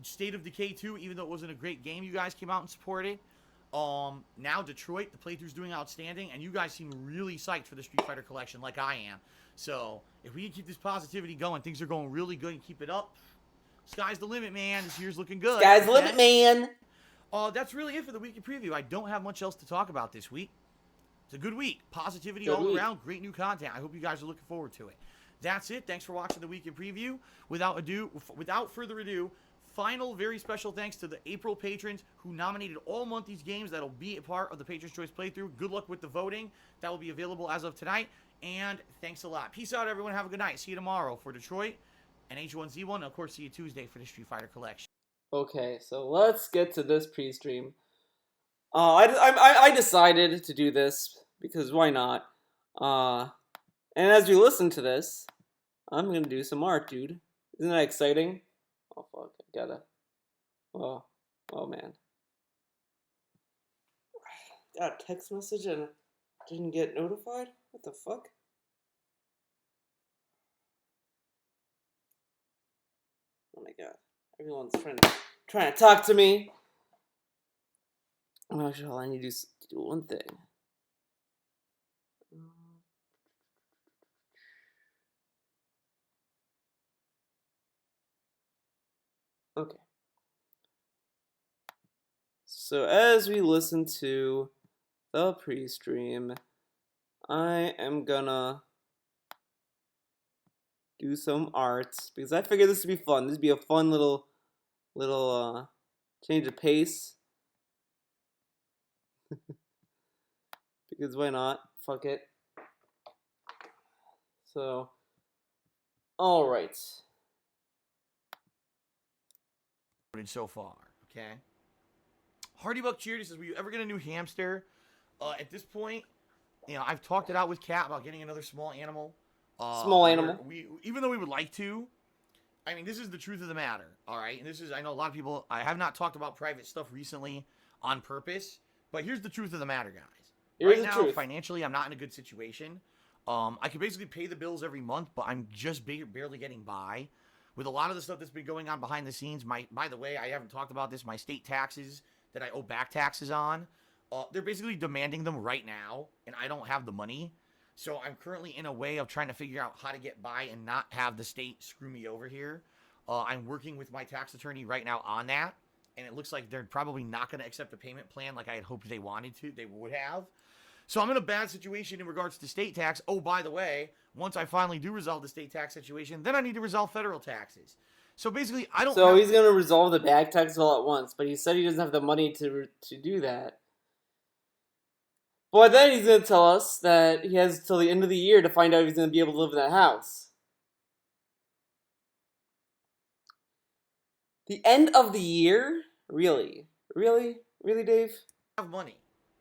State of Decay 2, even though it wasn't a great game, you guys came out and supported. Now Detroit, the playthrough's doing outstanding, and you guys seem really psyched for the Street Fighter collection, like I am. So if we can keep this positivity going, things are going really good, and keep it up. Sky's the limit, man. This year's looking good.
Sky's the limit, man.
That's really it for the weekly preview. I don't have much else to talk about this week. It's a good week. Positivity all around. Great new content. I hope you guys are looking forward to it. That's it. Thanks for watching the weekend preview. Without further ado, final very special thanks to the April patrons who nominated all month these games that'll be a part of the Patrons' Choice playthrough. Good luck with the voting. That will be available as of tonight. And thanks a lot. Peace out, everyone. Have a good night. See you tomorrow for Detroit and H1Z1. And, of course, see you Tuesday for the Street Fighter collection.
Okay, so let's get to this pre-stream. I decided to do this because why not? And as you listen to this, I'm gonna do some art, dude. Isn't that exciting? Oh fuck, I gotta. Oh man. Got a text message and didn't get notified? What the fuck? Oh my god. Everyone's trying to talk to me. Oh, actually, all I need to do one thing. Okay. So as we listen to the pre-stream, I am gonna do some art because I figured this would be fun. This would be a fun little change of pace. Because why not? Fuck it. So, alright.
So far, okay? Hardy Buck Cheer says, will you ever get a new hamster? At this point, you know, I've talked it out with Kat about getting another small animal.
Small animal.
Even though we would like to, I mean, this is the truth of the matter, all right? And this is, I know a lot of people, I have not talked about private stuff recently on purpose, but here's the truth of the matter, guys. Right now, financially, I'm not in a good situation. I can basically pay the bills every month, but I'm just barely getting by. With a lot of the stuff that's been going on behind the scenes, by the way, I haven't talked about this, my state taxes that I owe back taxes on, they're basically demanding them right now, and I don't have the money. So I'm currently in a way of trying to figure out how to get by and not have the state screw me over here. I'm working with my tax attorney right now on that, and it looks like they're probably not going to accept the payment plan like I had hoped they would have. So I'm in a bad situation in regards to state tax. Oh, by the way, once I finally do resolve the state tax situation, then I need to resolve federal taxes. So basically, I don't.
So he's gonna resolve the back tax all at once, but he said he doesn't have the money to do that. But then he's gonna tell us that he has till the end of the year to find out if he's gonna be able to live in that house. The end of the year? Really? Really, Dave?
Have money.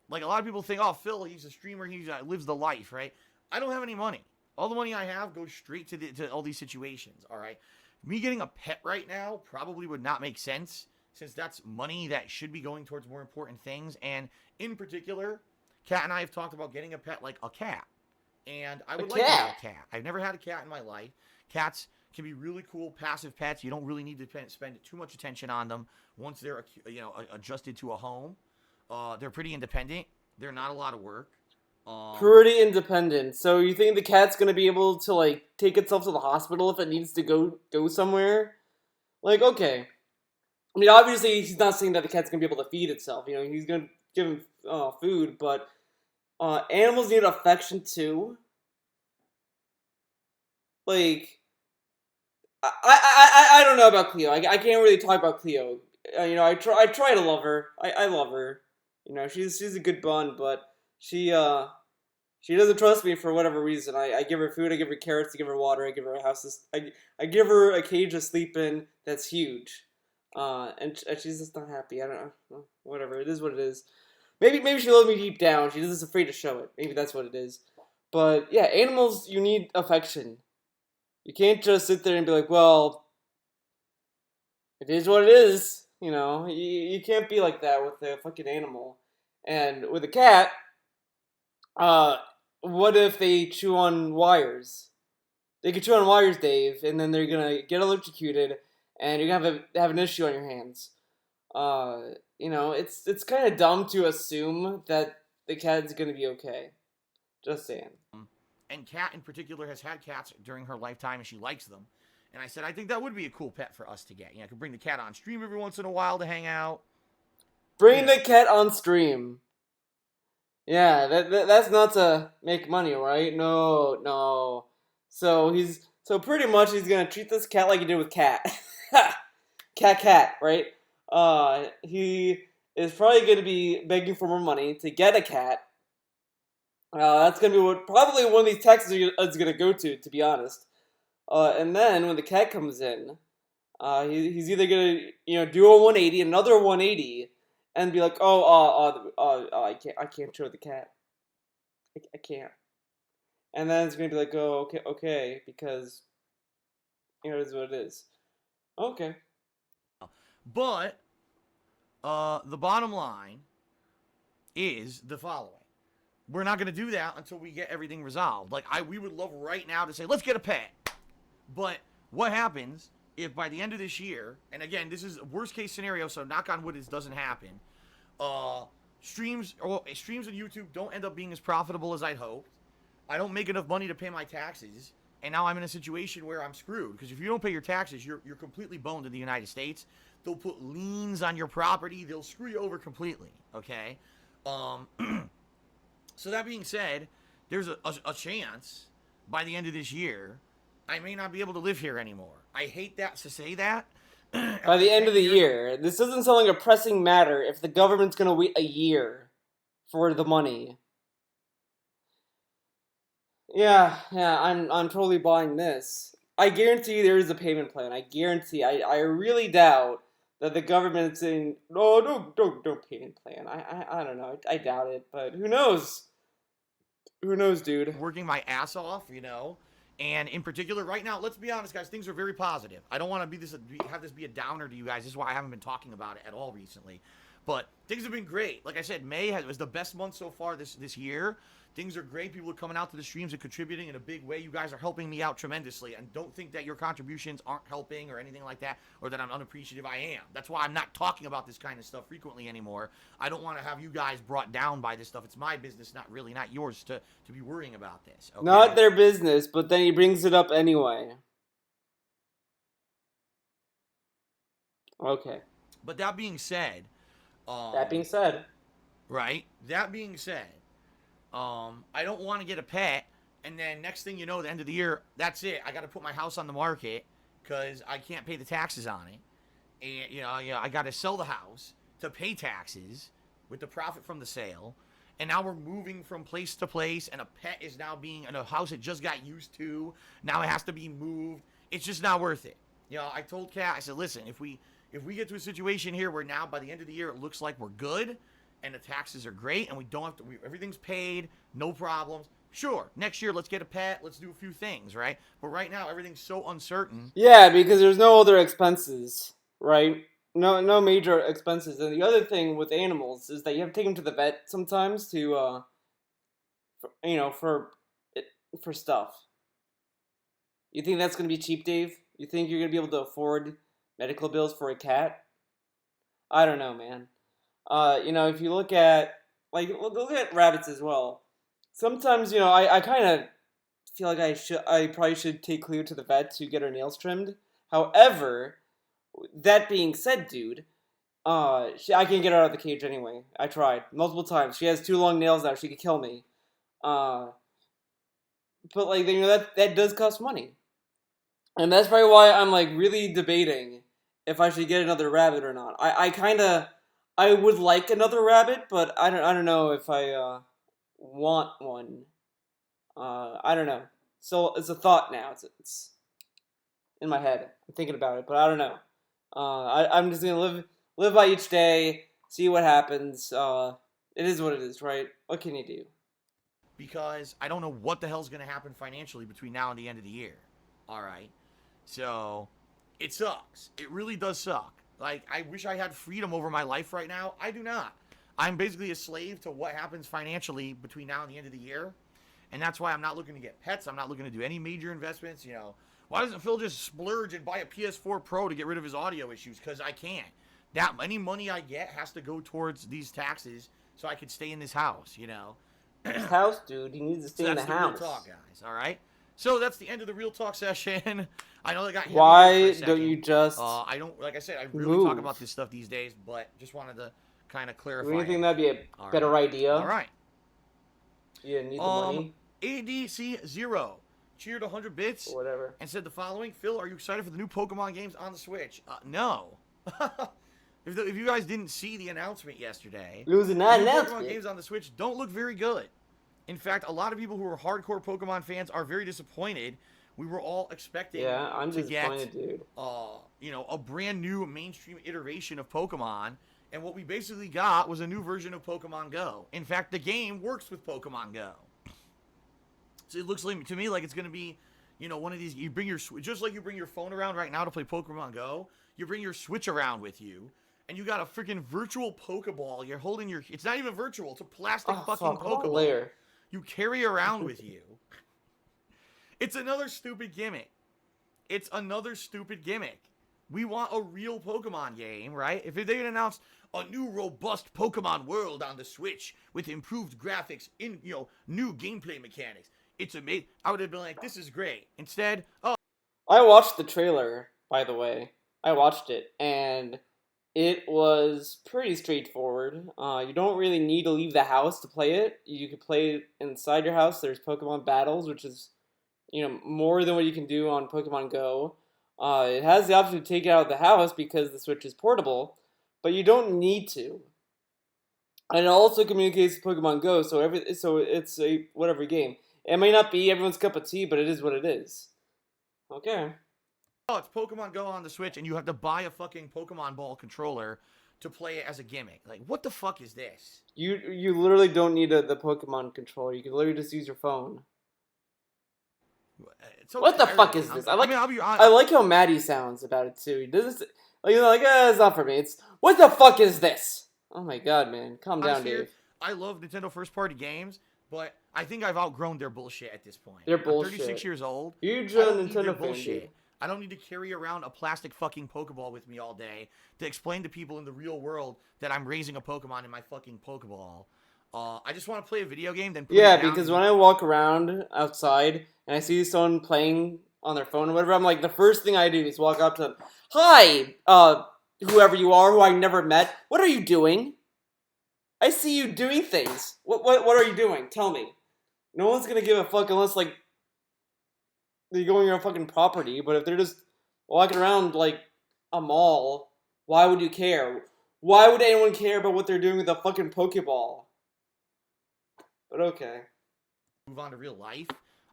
Like a lot of people think, oh, Phil, he's a streamer, he lives the life, right? I don't have any money. All the money I have goes straight to all these situations. All right. Me getting a pet right now probably would not make sense, since that's money that should be going towards more important things. And in particular, Kat and I have talked about getting a pet like a cat. And I would like to have a cat. I've never had a cat in my life. Cats can be really cool, passive pets. You don't really need to spend too much attention on them once they're adjusted to a home. They're pretty independent. They're not a lot of work.
Pretty independent. So you think the cat's gonna be able to like take itself to the hospital if it needs to go somewhere? Like, okay. I mean, obviously he's not saying that the cat's gonna be able to feed itself. You know, he's gonna give him food, but animals need affection too. Like, I don't know about Cleo. I can't really talk about Cleo. I try to love her. I love her. You know, she's a good bun, but she doesn't trust me for whatever reason. I give her food, I give her carrots, I give her water, I give her a house. I give her a cage to sleep in that's huge. And she's just not happy. I don't know. Whatever. It is what it is. Maybe she loves me deep down. She's just afraid to show it. Maybe that's what it is. But yeah, animals, you need affection. You can't just sit there and be like, well, it is what it is. You know, you can't be like that with a fucking animal. And with a cat, what if they chew on wires? They could chew on wires, Dave, and then they're gonna get electrocuted, and you're gonna have an issue on your hands. It's kind of dumb to assume that the cat's gonna be okay. Just saying.
And Kat in particular has had cats during her lifetime, and she likes them. And I said, I think that would be a cool pet for us to get. I could bring the cat on stream every once in a while to hang out.
Bring the cat on stream. Yeah, that's not to make money, right? No. So pretty much he's gonna treat this cat like he did with Cat. Cat, right? He is probably gonna be begging for more money to get a cat. That's gonna be probably one of these taxes is gonna go to be honest. And then when the cat comes in, he's either gonna do a 180, another 180, and be like, I can't show the cat. I can't. And then it's gonna be like, oh, okay, because it is what it is. Okay.
But the bottom line is the following. We're not gonna do that until we get everything resolved. We would love right now to say, let's get a pet. But what happens if by the end of this year, and again, this is a worst case scenario, so knock on wood, this doesn't happen. Streams on YouTube don't end up being as profitable as I'd hoped. I don't make enough money to pay my taxes, and now I'm in a situation where I'm screwed. Because if you don't pay your taxes, you're completely boned in the United States. They'll put liens on your property. They'll screw you over completely. Okay. So that being said, there's a chance by the end of this year I may not be able to live here anymore. I hate that to say that.
By the end of the year. This doesn't sound like a pressing matter if the government's going to wait a year for the money. Yeah, I'm totally buying this. I guarantee there is a payment plan. I guarantee. I really doubt that the government's saying, no, don't payment plan. I don't know. I doubt it, but who knows? Who knows, dude?
Working my ass off, And in particular, right now, let's be honest, guys, things are very positive. I don't want to have this be a downer to you guys. This is why I haven't been talking about it at all recently. But things have been great. Like I said, May was the best month so far this year. Things are great. People are coming out to the streams and contributing in a big way. You guys are helping me out tremendously. And don't think that your contributions aren't helping or anything like that, or that I'm unappreciative. I am. That's why I'm not talking about this kind of stuff frequently anymore. I don't want to have you guys brought down by this stuff. It's my business, not yours to be worrying about this. Okay?
Not their business, but then he brings it up anyway. Okay.
But that being said,
That
um,
being said,
right? That being said, I don't want to get a pet, and then next thing you know, the end of the year, that's it. I got to put my house on the market because I can't pay the taxes on it, and I got to sell the house to pay taxes with the profit from the sale. And now we're moving from place to place, and a pet is now being in a house it just got used to. Now it has to be moved. It's just not worth it. I told Kat, I said, listen, if we get to a situation here where now by the end of the year it looks like we're good, and the taxes are great, and we don't have to, everything's paid, no problems. Sure, next year let's get a pet, let's do a few things, right? But right now everything's so uncertain.
yeah, because there's no other expenses, right? No major expenses. And the other thing with animals is that you have to take them to the vet sometimes to, for stuff. You think that's gonna be cheap, Dave? You think you're gonna be able to afford medical bills for a cat? I don't know, man. If you look at look at rabbits as well. Sometimes, I kind of feel like I probably should take Cleo to the vet to get her nails trimmed. However, that being said, dude, I can't get her out of the cage anyway. I tried multiple times. She has 2 long nails now. She could kill me. Uh, but that does cost money, and that's probably why I'm like really debating if I should get another rabbit or not. I would like another rabbit, but I don't know if I want one. I don't know. So it's a thought now. It's in my head. I'm thinking about it, but I don't know. I'm just gonna live by each day, see what happens. It is what it is, right? What can you do?
Because I don't know what the hell's going to happen financially between now and the end of the year. All right. So it sucks. It really does suck. Like, I wish I had freedom over my life right now. I do not. I'm basically a slave to what happens financially between now and the end of the year. And that's why I'm not looking to get pets. I'm not looking to do any major investments. Why doesn't Phil just splurge and buy a PS4 Pro to get rid of his audio issues? Because I can't. Any money I get has to go towards these taxes so I can stay in this house,
His house, dude. He needs to stay in the house.
Real talk, guys. All right. So that's the end of the real talk session. I know they got.
Why don't you just?
I don't. Like I said, I really
move.
talk about this stuff these days, but just wanted to kind of clarify.
Do you think that'd be a better idea?
All right.
You didn't need the money.
ADC0 cheered 100 bits
or whatever
and said the following: Phil, are you excited for the new Pokemon games on the Switch? No. If you guys didn't see the announcement yesterday,
it was not announced.
Pokemon games on the Switch don't look very good. In fact, a lot of people who are hardcore Pokemon fans are very disappointed. We were all expecting
I'm
to
disappointed,
get,
dude.
A brand new mainstream iteration of Pokemon, and what we basically got was a new version of Pokemon Go. In fact, the game works with Pokemon Go. So it looks like to me like it's going to be, one of these. You bring your just like you bring your phone around right now to play Pokemon Go. You bring your Switch around with you. And you got a freaking virtual Pokeball. You're holding it's not even virtual. It's a plastic fucking Pokeball.
Layer.
You carry around with you. It's another stupid gimmick. We want a real Pokemon game, right? If they had announced a new robust Pokemon world on the Switch with improved graphics, new gameplay mechanics, it's amazing. I would have been like, this is great. Instead,
I watched the trailer, by the way. I watched it, and it was pretty straightforward. You don't really need to leave the house to play it. You could play it inside your house. There's Pokemon Battles, which is, more than what you can do on Pokemon Go. It has the option to take it out of the house because the Switch is portable, but you don't need to. And it also communicates with Pokemon Go, so it's a whatever game. It may not be everyone's cup of tea, but it is what it is. Okay.
It's Pokemon Go on the Switch, and you have to buy a fucking Pokemon Ball controller to play it as a gimmick. Like, what the fuck is this?
You literally don't need the Pokemon controller. You can literally just use your phone. What the fuck is this? I like how mad he sounds about it too. He doesn't it's not for me. It's what the fuck is this? Oh my god, man, calm down, Dave.
I love Nintendo first party games, but I think I've outgrown their bullshit at this point.
They're bullshit.
I'm 36 years old.
Huge Nintendo bullshit.
I don't need to carry around a plastic fucking Pokeball with me all day to explain to people in the real world that I'm raising a Pokemon in my fucking Pokeball. I just want to play a video game, then put it down.
Because when I walk around outside and I see someone playing on their phone or whatever, I'm like, the first thing I do is walk up to them. Hi, whoever you are, who I never met. What are you doing? I see you doing things. What are you doing? Tell me. No one's gonna give a fuck unless, like, they go on your fucking property, but if they're just walking around like a mall, why would you care? Why would anyone care about what they're doing with a fucking Pokeball? But okay.
Move on to real life.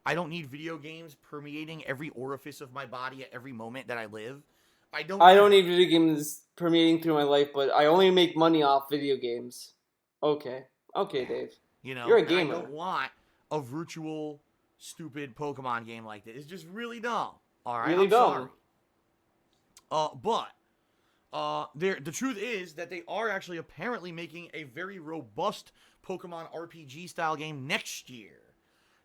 I don't need video games permeating every orifice of my body at every moment that I live. I don't
need video games permeating through my life, but I only make money off video games. Okay. Okay, Dave. You're a gamer.
I don't want a virtual, stupid Pokemon game like this. It's just really dumb. All right,
Really dumb.
Sorry. The truth is that they are actually apparently making a very robust Pokemon RPG style game next year.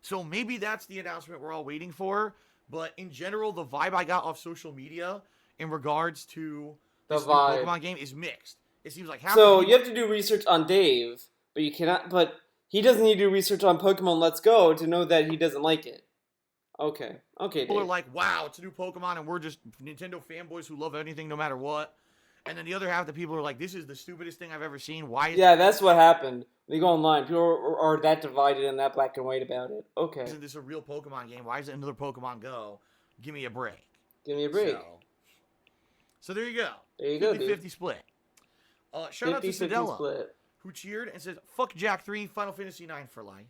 So maybe that's the announcement we're all waiting for. But in general, the vibe I got off social media in regards to this new Pokemon game is mixed. It seems like half
So you have to do research on Dave, but you cannot. But he doesn't need to do research on Pokemon Let's Go to know that he doesn't like it. Okay, Dave.
People are like, "Wow, it's a new Pokemon," and we're just Nintendo fanboys who love anything no matter what. And then the other half of the people are like, "This is the stupidest thing I've ever seen. Why?"
Yeah, that's what happened. When you go online, people are that divided and that black and white about it. Okay.
Isn't this a real Pokemon game? Why is it another Pokemon Go? Give me a break.
Give me a break.
So there you go.
There you go,
50-50 split. Shout out to Sedella,
split.
who cheered and says, "Fuck Jack 3, Final Fantasy 9 for life."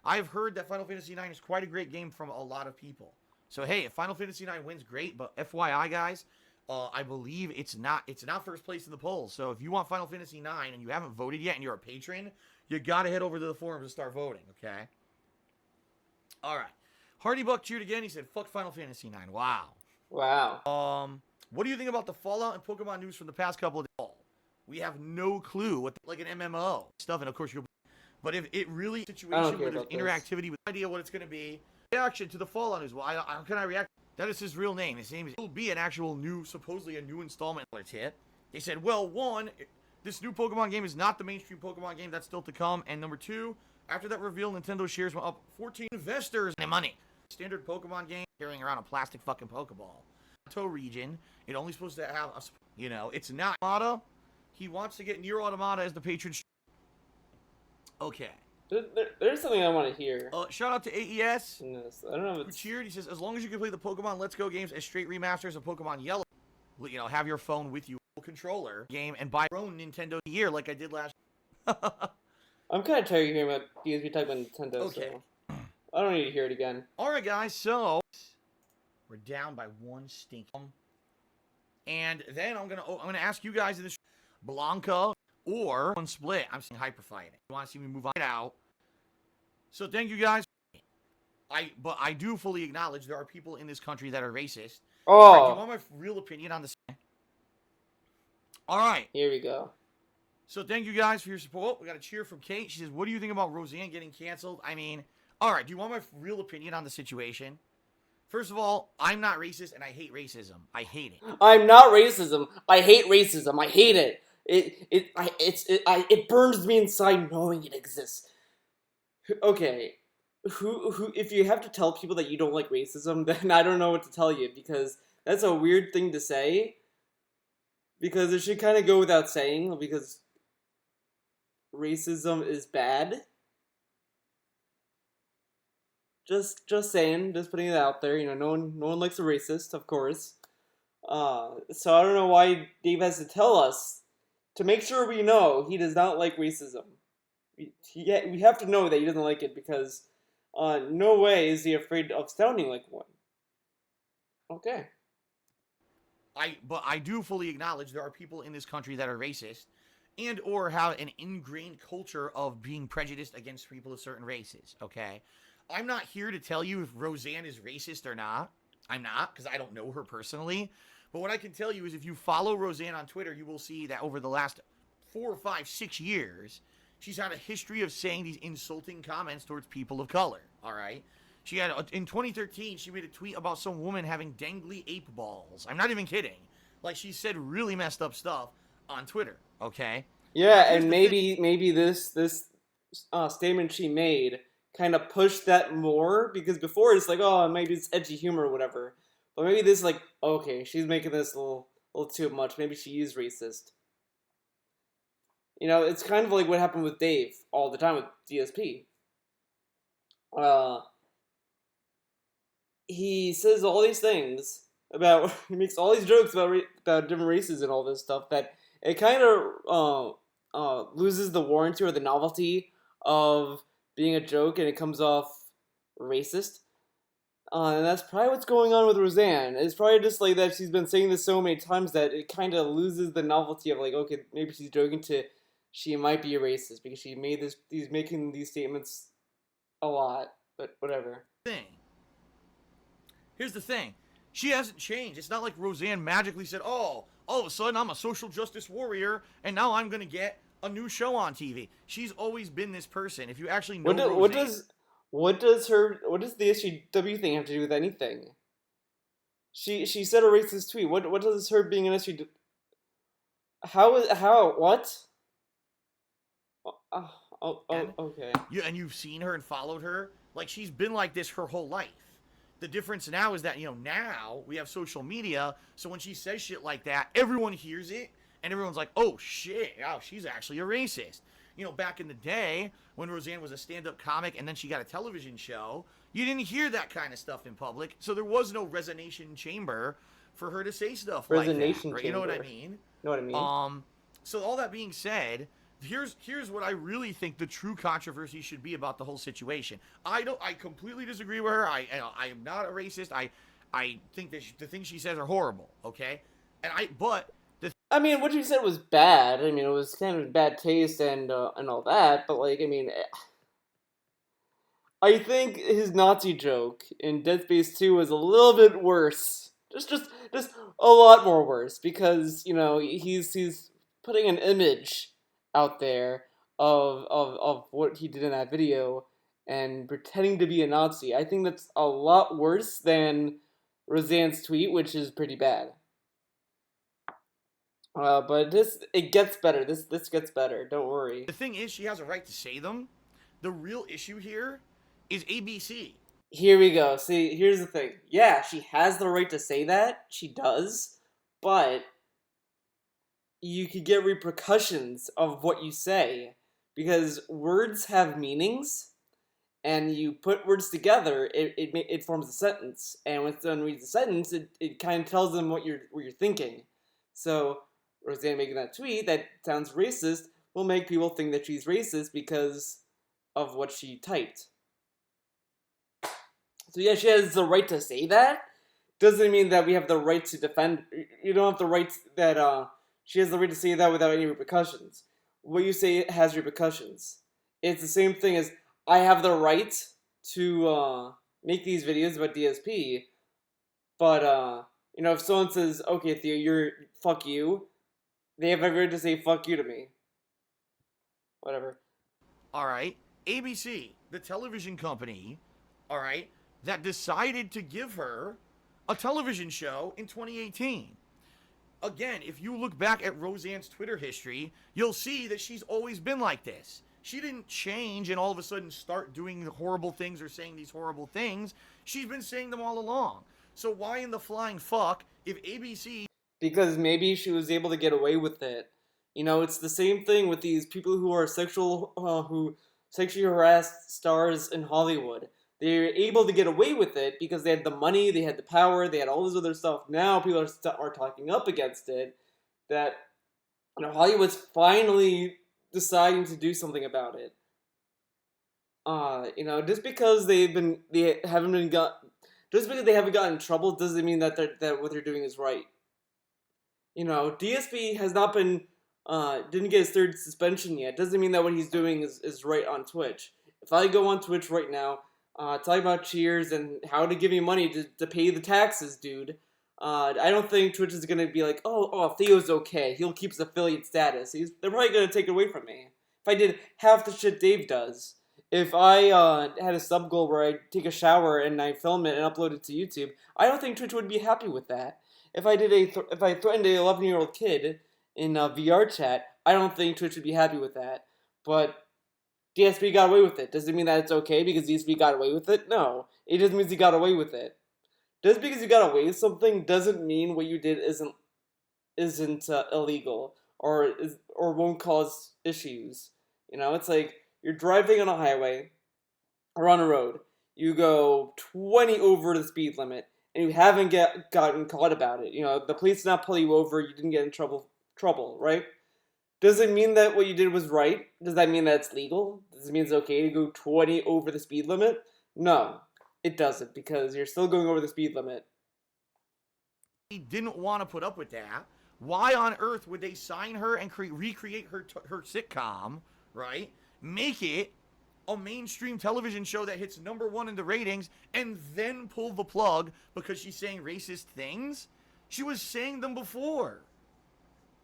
I've heard that Final Fantasy 9 is quite a great game from a lot of people. So hey, if Final Fantasy 9 wins, great. But FYI, guys, I believe it's not first place in the polls. So if you want Final Fantasy 9 and you haven't voted yet and you're a patron, you gotta head over to the forums and start voting. Okay. All right. Hardy Buck cheered again. He said, "Fuck Final Fantasy 9." Wow. What do you think about the Fallout and Pokemon news from the past couple of days? We have no clue what like an MMO stuff, and of course but if it really situation where there's interactivity with no idea what it's going to be, reaction to the Fallout news. Well, how can I react? That is his real name. His name will be an actual supposedly a new installment. Hit. They said, well, one, this new Pokemon game is not the mainstream Pokemon game that's still to come, and number two, after that reveal, Nintendo shares went up 14 investors and money. Standard Pokemon game carrying around a plastic fucking Pokeball. Region. It only supposed to have it's not Automata. He wants to get Nier Automata as the patron. Okay.
There's something I want to hear.
Shout out to AES.
Goodness, I don't know.
Who cheered? He says, as long as you can play the Pokemon Let's Go games as straight remasters of Pokemon Yellow, have your phone with you, controller game, and buy your own Nintendo year like I did last.
I'm kind of tired of hearing about DSP talking about Nintendo.
Okay.
So I don't need to hear it again.
All right, guys. So we're down by one stink. And then I'm gonna ask you guys in this Blanca or one split. I'm saying hyperfighting. You want to see me move on out? So thank you guys. But I do fully acknowledge there are people in this country that are racist.
Oh.
Right, do you want my real opinion on this? All right.
Here we go.
So thank you guys for your support. We got a cheer from Kate. She says, "What do you think about Roseanne getting canceled?" I mean, all right. Do you want my real opinion on the situation? First of all, I'm not racist, and I hate racism. I hate it.
I'm not racism. I hate racism. I hate it. It burns me inside knowing it exists. Okay, who? If you have to tell people that you don't like racism, then I don't know what to tell you, because that's a weird thing to say. Because it should kind of go without saying, because racism is bad. Just saying, just putting it out there. No one likes a racist, of course. So I don't know why Dave has to tell us to make sure we know he does not like racism. We have to know that he doesn't like it, because no way is he afraid of sounding like one. Okay.
But I do fully acknowledge there are people in this country that are racist and or have an ingrained culture of being prejudiced against people of certain races, okay? I'm not here to tell you if Roseanne is racist or not. I'm not, because I don't know her personally. But what I can tell you is if you follow Roseanne on Twitter, you will see that over the last 4, 5, 6 years, she's had a history of saying these insulting comments towards people of color, all right? She had, in 2013, she made a tweet about some woman having dangly ape balls. I'm not even kidding. Like, she said really messed up stuff on Twitter, okay?
Yeah, and maybe this statement she made kind of pushed that more, because before it's like, oh, maybe it's edgy humor or whatever. But maybe this, like, okay, she's making this a little little too much. Maybe she is racist. You know, it's kind of like what happened with Dave all the time with DSP. Uh, he says all these things about, he makes all these jokes about different races and all this stuff that it kind of loses the warranty or the novelty of being a joke, and it comes off racist. And that's probably what's going on with Roseanne. It's probably just like that she's been saying this so many times that it kind of loses the novelty of like, okay, maybe she's joking to, she might be a racist because she's making these statements a lot, but whatever.
Here's the thing. She hasn't changed. It's not like Roseanne magically said, oh, all of a sudden I'm a social justice warrior and now I'm going to get a new show on TV. She's always been this person. If you actually know Roseanne,
what does the SJW thing have to do with anything? She said a racist tweet. What does her being an SJW? What? Okay.
You've seen her and followed her. Like, she's been like this her whole life. The difference now is that, now we have social media, so when she says shit like that, everyone hears it, and everyone's like, oh, shit, oh, she's actually a racist. Back in the day, when Roseanne was a stand-up comic and then she got a television show, you didn't hear that kind of stuff in public, so there was no resonation chamber for her to say stuff like that. Right? You know what I mean? So all that being said, here's what I really think the true controversy should be about the whole situation. I completely disagree with her. I am not a racist. I think that the things she says are horrible. Okay,
I mean, what you said was bad. I mean, it was kind of bad taste and all that. But like, I mean, I think his Nazi joke in Dead Space 2 was a little bit worse. Just a lot more worse because he's putting an image out there of what he did in that video and pretending to be a Nazi. I think that's a lot worse than Roseanne's tweet, which is pretty bad. But it gets better. This gets better. Don't worry.
The thing is, she has a right to say them. The real issue here is ABC.
Here we go. See, here's the thing. Yeah, she has the right to say that. She does. But you could get repercussions of what you say. Because words have meanings. And you put words together, it forms a sentence. And when someone reads the sentence, it kind of tells them what you're thinking. So Roseanne making that tweet that sounds racist will make people think that she's racist because of what she typed. So yeah, she has the right to say that. Doesn't mean that we have the right to defend. You don't have the right that she has the right to say that without any repercussions. What you say has repercussions. It's the same thing as I have the right to make these videos about DSP, but if someone says, okay, Theo, fuck you, they have every right to say fuck you to me. Whatever.
Alright, ABC, the television company, alright, that decided to give her a television show in 2018. Again, if you look back at Roseanne's Twitter history, you'll see that she's always been like this. She didn't change and all of a sudden start doing the horrible things or saying these horrible things. She's been saying them all along. So why in the flying fuck, if ABC...
Because maybe she was able to get away with it. It's the same thing with these people who are who sexually harassed stars in Hollywood. They're able to get away with it because they had the money, they had the power, they had all this other stuff. Now people are talking up against it. That Hollywood's finally deciding to do something about it. Just because they haven't gotten in trouble doesn't mean that what they're doing is right. DSP has not been didn't get his third suspension yet. Doesn't mean that what he's doing is right on Twitch. If I go on Twitch right now, talk about Cheers and how to give me money to pay the taxes, dude, I don't think Twitch is gonna be like, oh, Theo's okay. He'll keep his affiliate status. They're probably gonna take it away from me. If I did half the shit Dave does, if I had a sub goal where I take a shower and I film it and upload it to YouTube, I don't think Twitch would be happy with that. If I threatened an 11-year-old kid in VR chat, I don't think Twitch would be happy with that. But DSP got away with it. Does it mean that it's okay because DSP got away with it? No. It just means he got away with it. Just because you got away with something doesn't mean what you did isn't isn't illegal or won't cause issues. It's like you're driving on a highway or on a road. You go 20 over the speed limit, and you haven't gotten caught about it. The police did not pull you over. You didn't get in trouble, right? Does it mean that what you did was right? Does that mean that it's legal? Does it mean it's okay to go 20 over the speed limit? No, it doesn't, because you're still going over the speed limit.
He didn't want to put up with that. Why on earth would they sign her and recreate her sitcom, right? Make it a mainstream television show that hits #1 in the ratings, and then pull the plug because she's saying racist things? She was saying them before.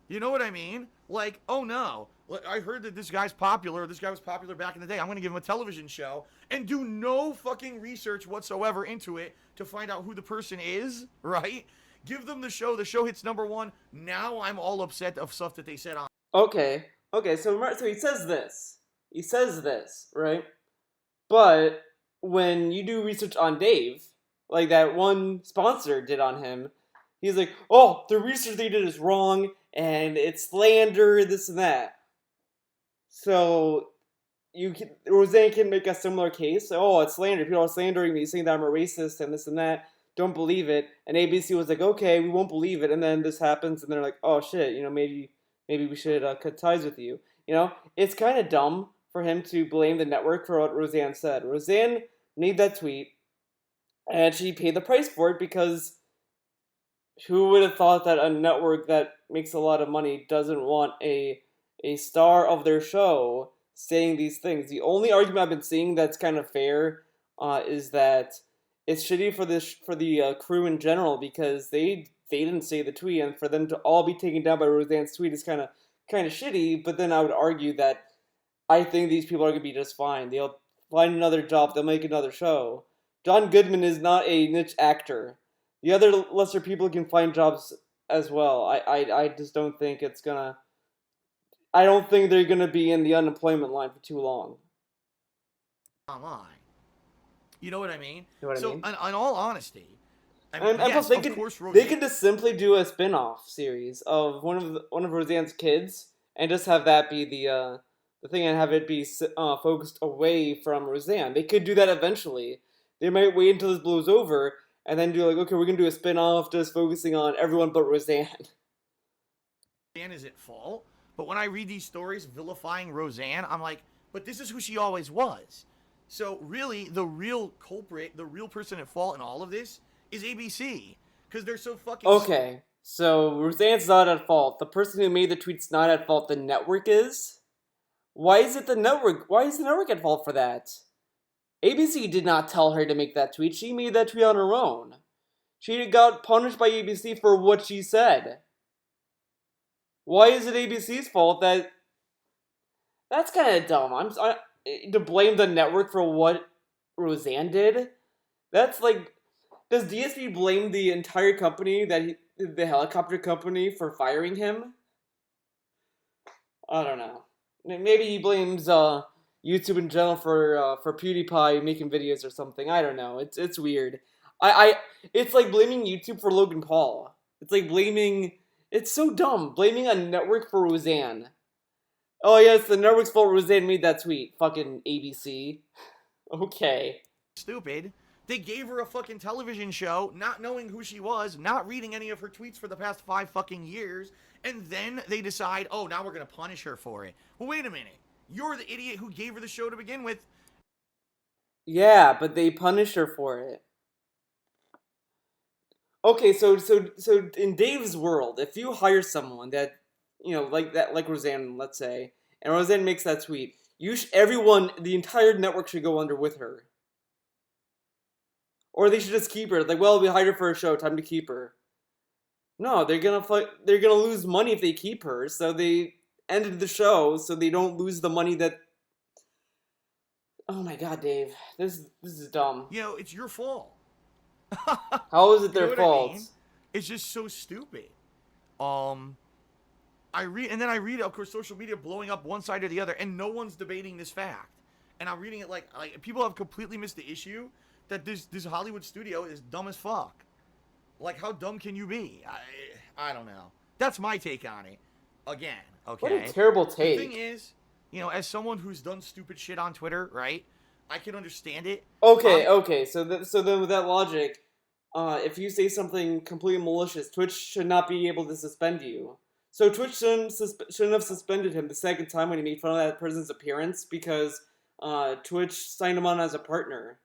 You know what I mean? Like, oh no, I heard that this guy's popular. This guy was popular back in the day. I'm going to give him a television show and do no fucking research whatsoever into it to find out who the person is, right? Give them the show. The show hits #1. Now I'm all upset of stuff that they said on.
Okay, so he says this. He says this, right? But when you do research on Dave, like that one sponsor did on him, he's like, oh, the research they did is wrong, and it's slander, this and that. So Roseanne can make a similar case. Oh, it's slander. People are slandering me, saying that I'm a racist and this and that. Don't believe it. And ABC was like, okay, we won't believe it. And then this happens, and they're like, oh shit, maybe we should cut ties with you. It's kind of dumb for him to blame the network for what Roseanne said. Roseanne made that tweet, and she paid the price for it, because who would have thought that a network that makes a lot of money doesn't want a star of their show saying these things? The only argument I've been seeing that's kind of fair is that it's shitty for the crew in general, because they didn't say the tweet, and for them to all be taken down by Roseanne's tweet is kind of shitty. But then I would argue that I think these people are gonna be just fine. They'll find another job. They'll make another show. John Goodman is not a niche actor. The other lesser people can find jobs as well. I just don't think it's gonna. I don't think they're gonna be in the unemployment line for too long.
Online. You know what I mean?
You know what I mean?
So, in all honesty, I mean,
And
yes,
plus
of course,
they could just simply do a spin-off series of one of Roseanne's kids, and just have that be the thing, and have it be focused away from Roseanne. They could do that eventually. They might wait until this blows over, and then do like, okay, we're gonna do a spin-off just focusing on everyone but Roseanne.
Roseanne is at fault, but when I read these stories vilifying Roseanne, I'm like, but this is who she always was. So really, the real culprit, the real person at fault in all of this is ABC, because they're so fucking.
Okay, so Roseanne's not at fault. The person who made the tweet's not at fault. The network is. Why is it the network? Why is the network at fault for that? ABC did not tell her to make that tweet. She made that tweet on her own. She got punished by ABC for what she said. Why is it ABC's fault that? That's kind of dumb. To blame the network for what Roseanne did. That's like, does DSP blame the entire company the helicopter company, for firing him? I don't know. Maybe he blames YouTube in general for PewDiePie making videos or something. I don't know. It's weird. It's like blaming YouTube for Logan Paul. It's like blaming. It's so dumb. Blaming a network for Roseanne. Oh yeah, it's the network's fault Roseanne made that tweet. Fucking ABC. Okay.
Stupid. They gave her a fucking television show, not knowing who she was, not reading any of her tweets for the past 5 fucking years, and then they decide, oh, now we're gonna punish her for it. Well, wait a minute. You're the idiot who gave her the show to begin with.
Yeah, but they punished her for it. Okay, so in Dave's world, if you hire someone that, like Roseanne, let's say, and Roseanne makes that tweet, everyone, the entire network should go under with her. Or they should just keep her. Like, well, we hired her for a show, time to keep her. No, they're gonna lose money if they keep her, so they ended the show so they don't lose the money that. Oh my god, Dave, this is dumb.
It's your fault.
How is it their fault?
I mean? It's just so stupid. I read, of course, social media blowing up one side or the other, and no one's debating this fact. And I'm reading it like people have completely missed the issue that this Hollywood studio is dumb as fuck. Like, how dumb can you be? I don't know. That's my take on it. Again,
What a
okay?
terrible
The thing
take.
is, as someone who's done stupid shit on Twitter, right? I can understand it.
Okay,
I'm
okay. So then with that logic, if you say something completely malicious, Twitch should not be able to suspend you. So Twitch shouldn't have suspended him the second time when he made fun of that person's appearance because Twitch signed him on as a partner.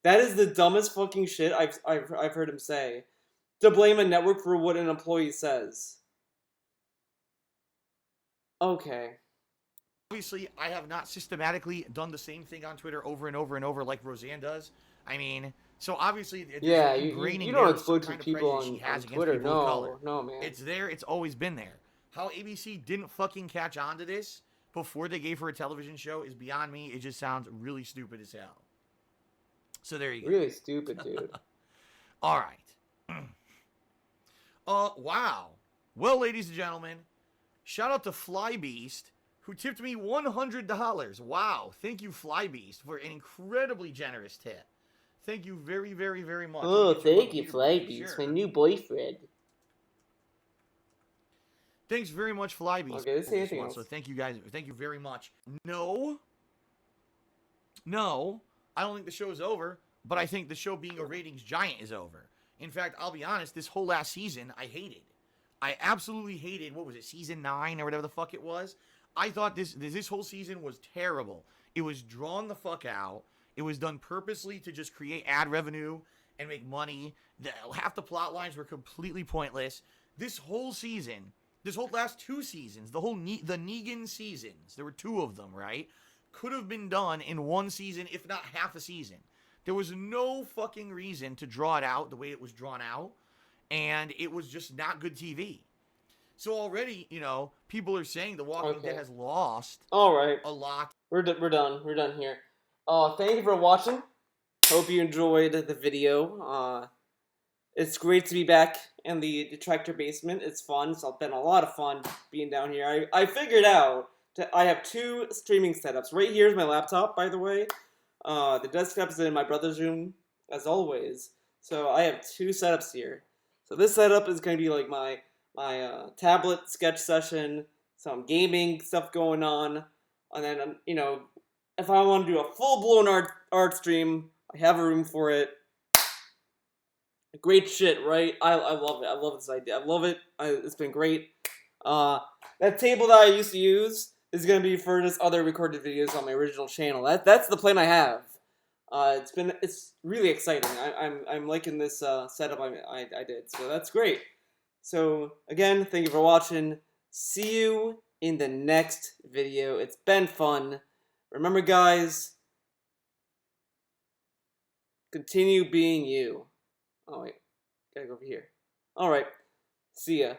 That is the dumbest fucking shit I've heard him say. To blame a network for what an employee says. Okay.
obviously I have not systematically done the same thing on Twitter over and over and over like Roseanne does. I mean, so obviously there's
Yeah,
no
you
ingraining
don't
there some
exploit
kind of
people
prejudice she
on
has against
Twitter.
people of color.
No, no, man.
It's there. It's always been there. How ABC didn't fucking catch on to this before they gave her a television show is beyond me. It just sounds really stupid as hell. So there you
Really stupid, dude.
go. All right. Wow. Well, ladies and gentlemen, shout out to Flybeast, who tipped me $100. Wow. Thank you, Flybeast, for an incredibly generous tip. Thank you very, very, very much.
Oh, thank you, Flybeast, my new boyfriend.
Thanks very much, Flybeast.
Okay, let's see anything
one,
else.
so thank you guys. Thank you very much. No, I don't think the show is over, but I think the show being a ratings giant is over. In fact, I'll be honest, this whole last season, I hated. I absolutely hated, what was it, season 9 or whatever the fuck it was? I thought this whole season was terrible. It was drawn the fuck out. It was done purposely to just create ad revenue and make money. Half the plot lines were completely pointless. This whole season, this whole last 2 seasons, the Negan seasons, there were 2 of them, right? Could have been done in 1 season, if not half a season. There was no fucking reason to draw it out the way it was drawn out, and it was just not good TV. So already, people are saying The Walking Dead has lost
Alright.
a lot.
We're done. We're done here. Thank you for watching. Hope you enjoyed the video. It's great to be back in the detractor basement. It's fun. It's been a lot of fun being down here. I figured out that I have 2 streaming setups. Right here is my laptop, by the way. The desktop is in my brother's room, as always. So I have 2 setups here. So this setup is going to be like my tablet sketch session, some gaming stuff going on, and then if I want to do a full-blown art stream, I have a room for it. Great shit, right? I love it. I love this idea. I love it. It's been great. That table that I used to use is gonna be for just other recorded videos on my original channel. That's the plan I have. It's really exciting. I'm liking this setup I did. So that's great. So again, thank you for watching. See you in the next video. It's been fun. Remember, guys, continue being you. Oh wait, gotta go over here. All right. See ya.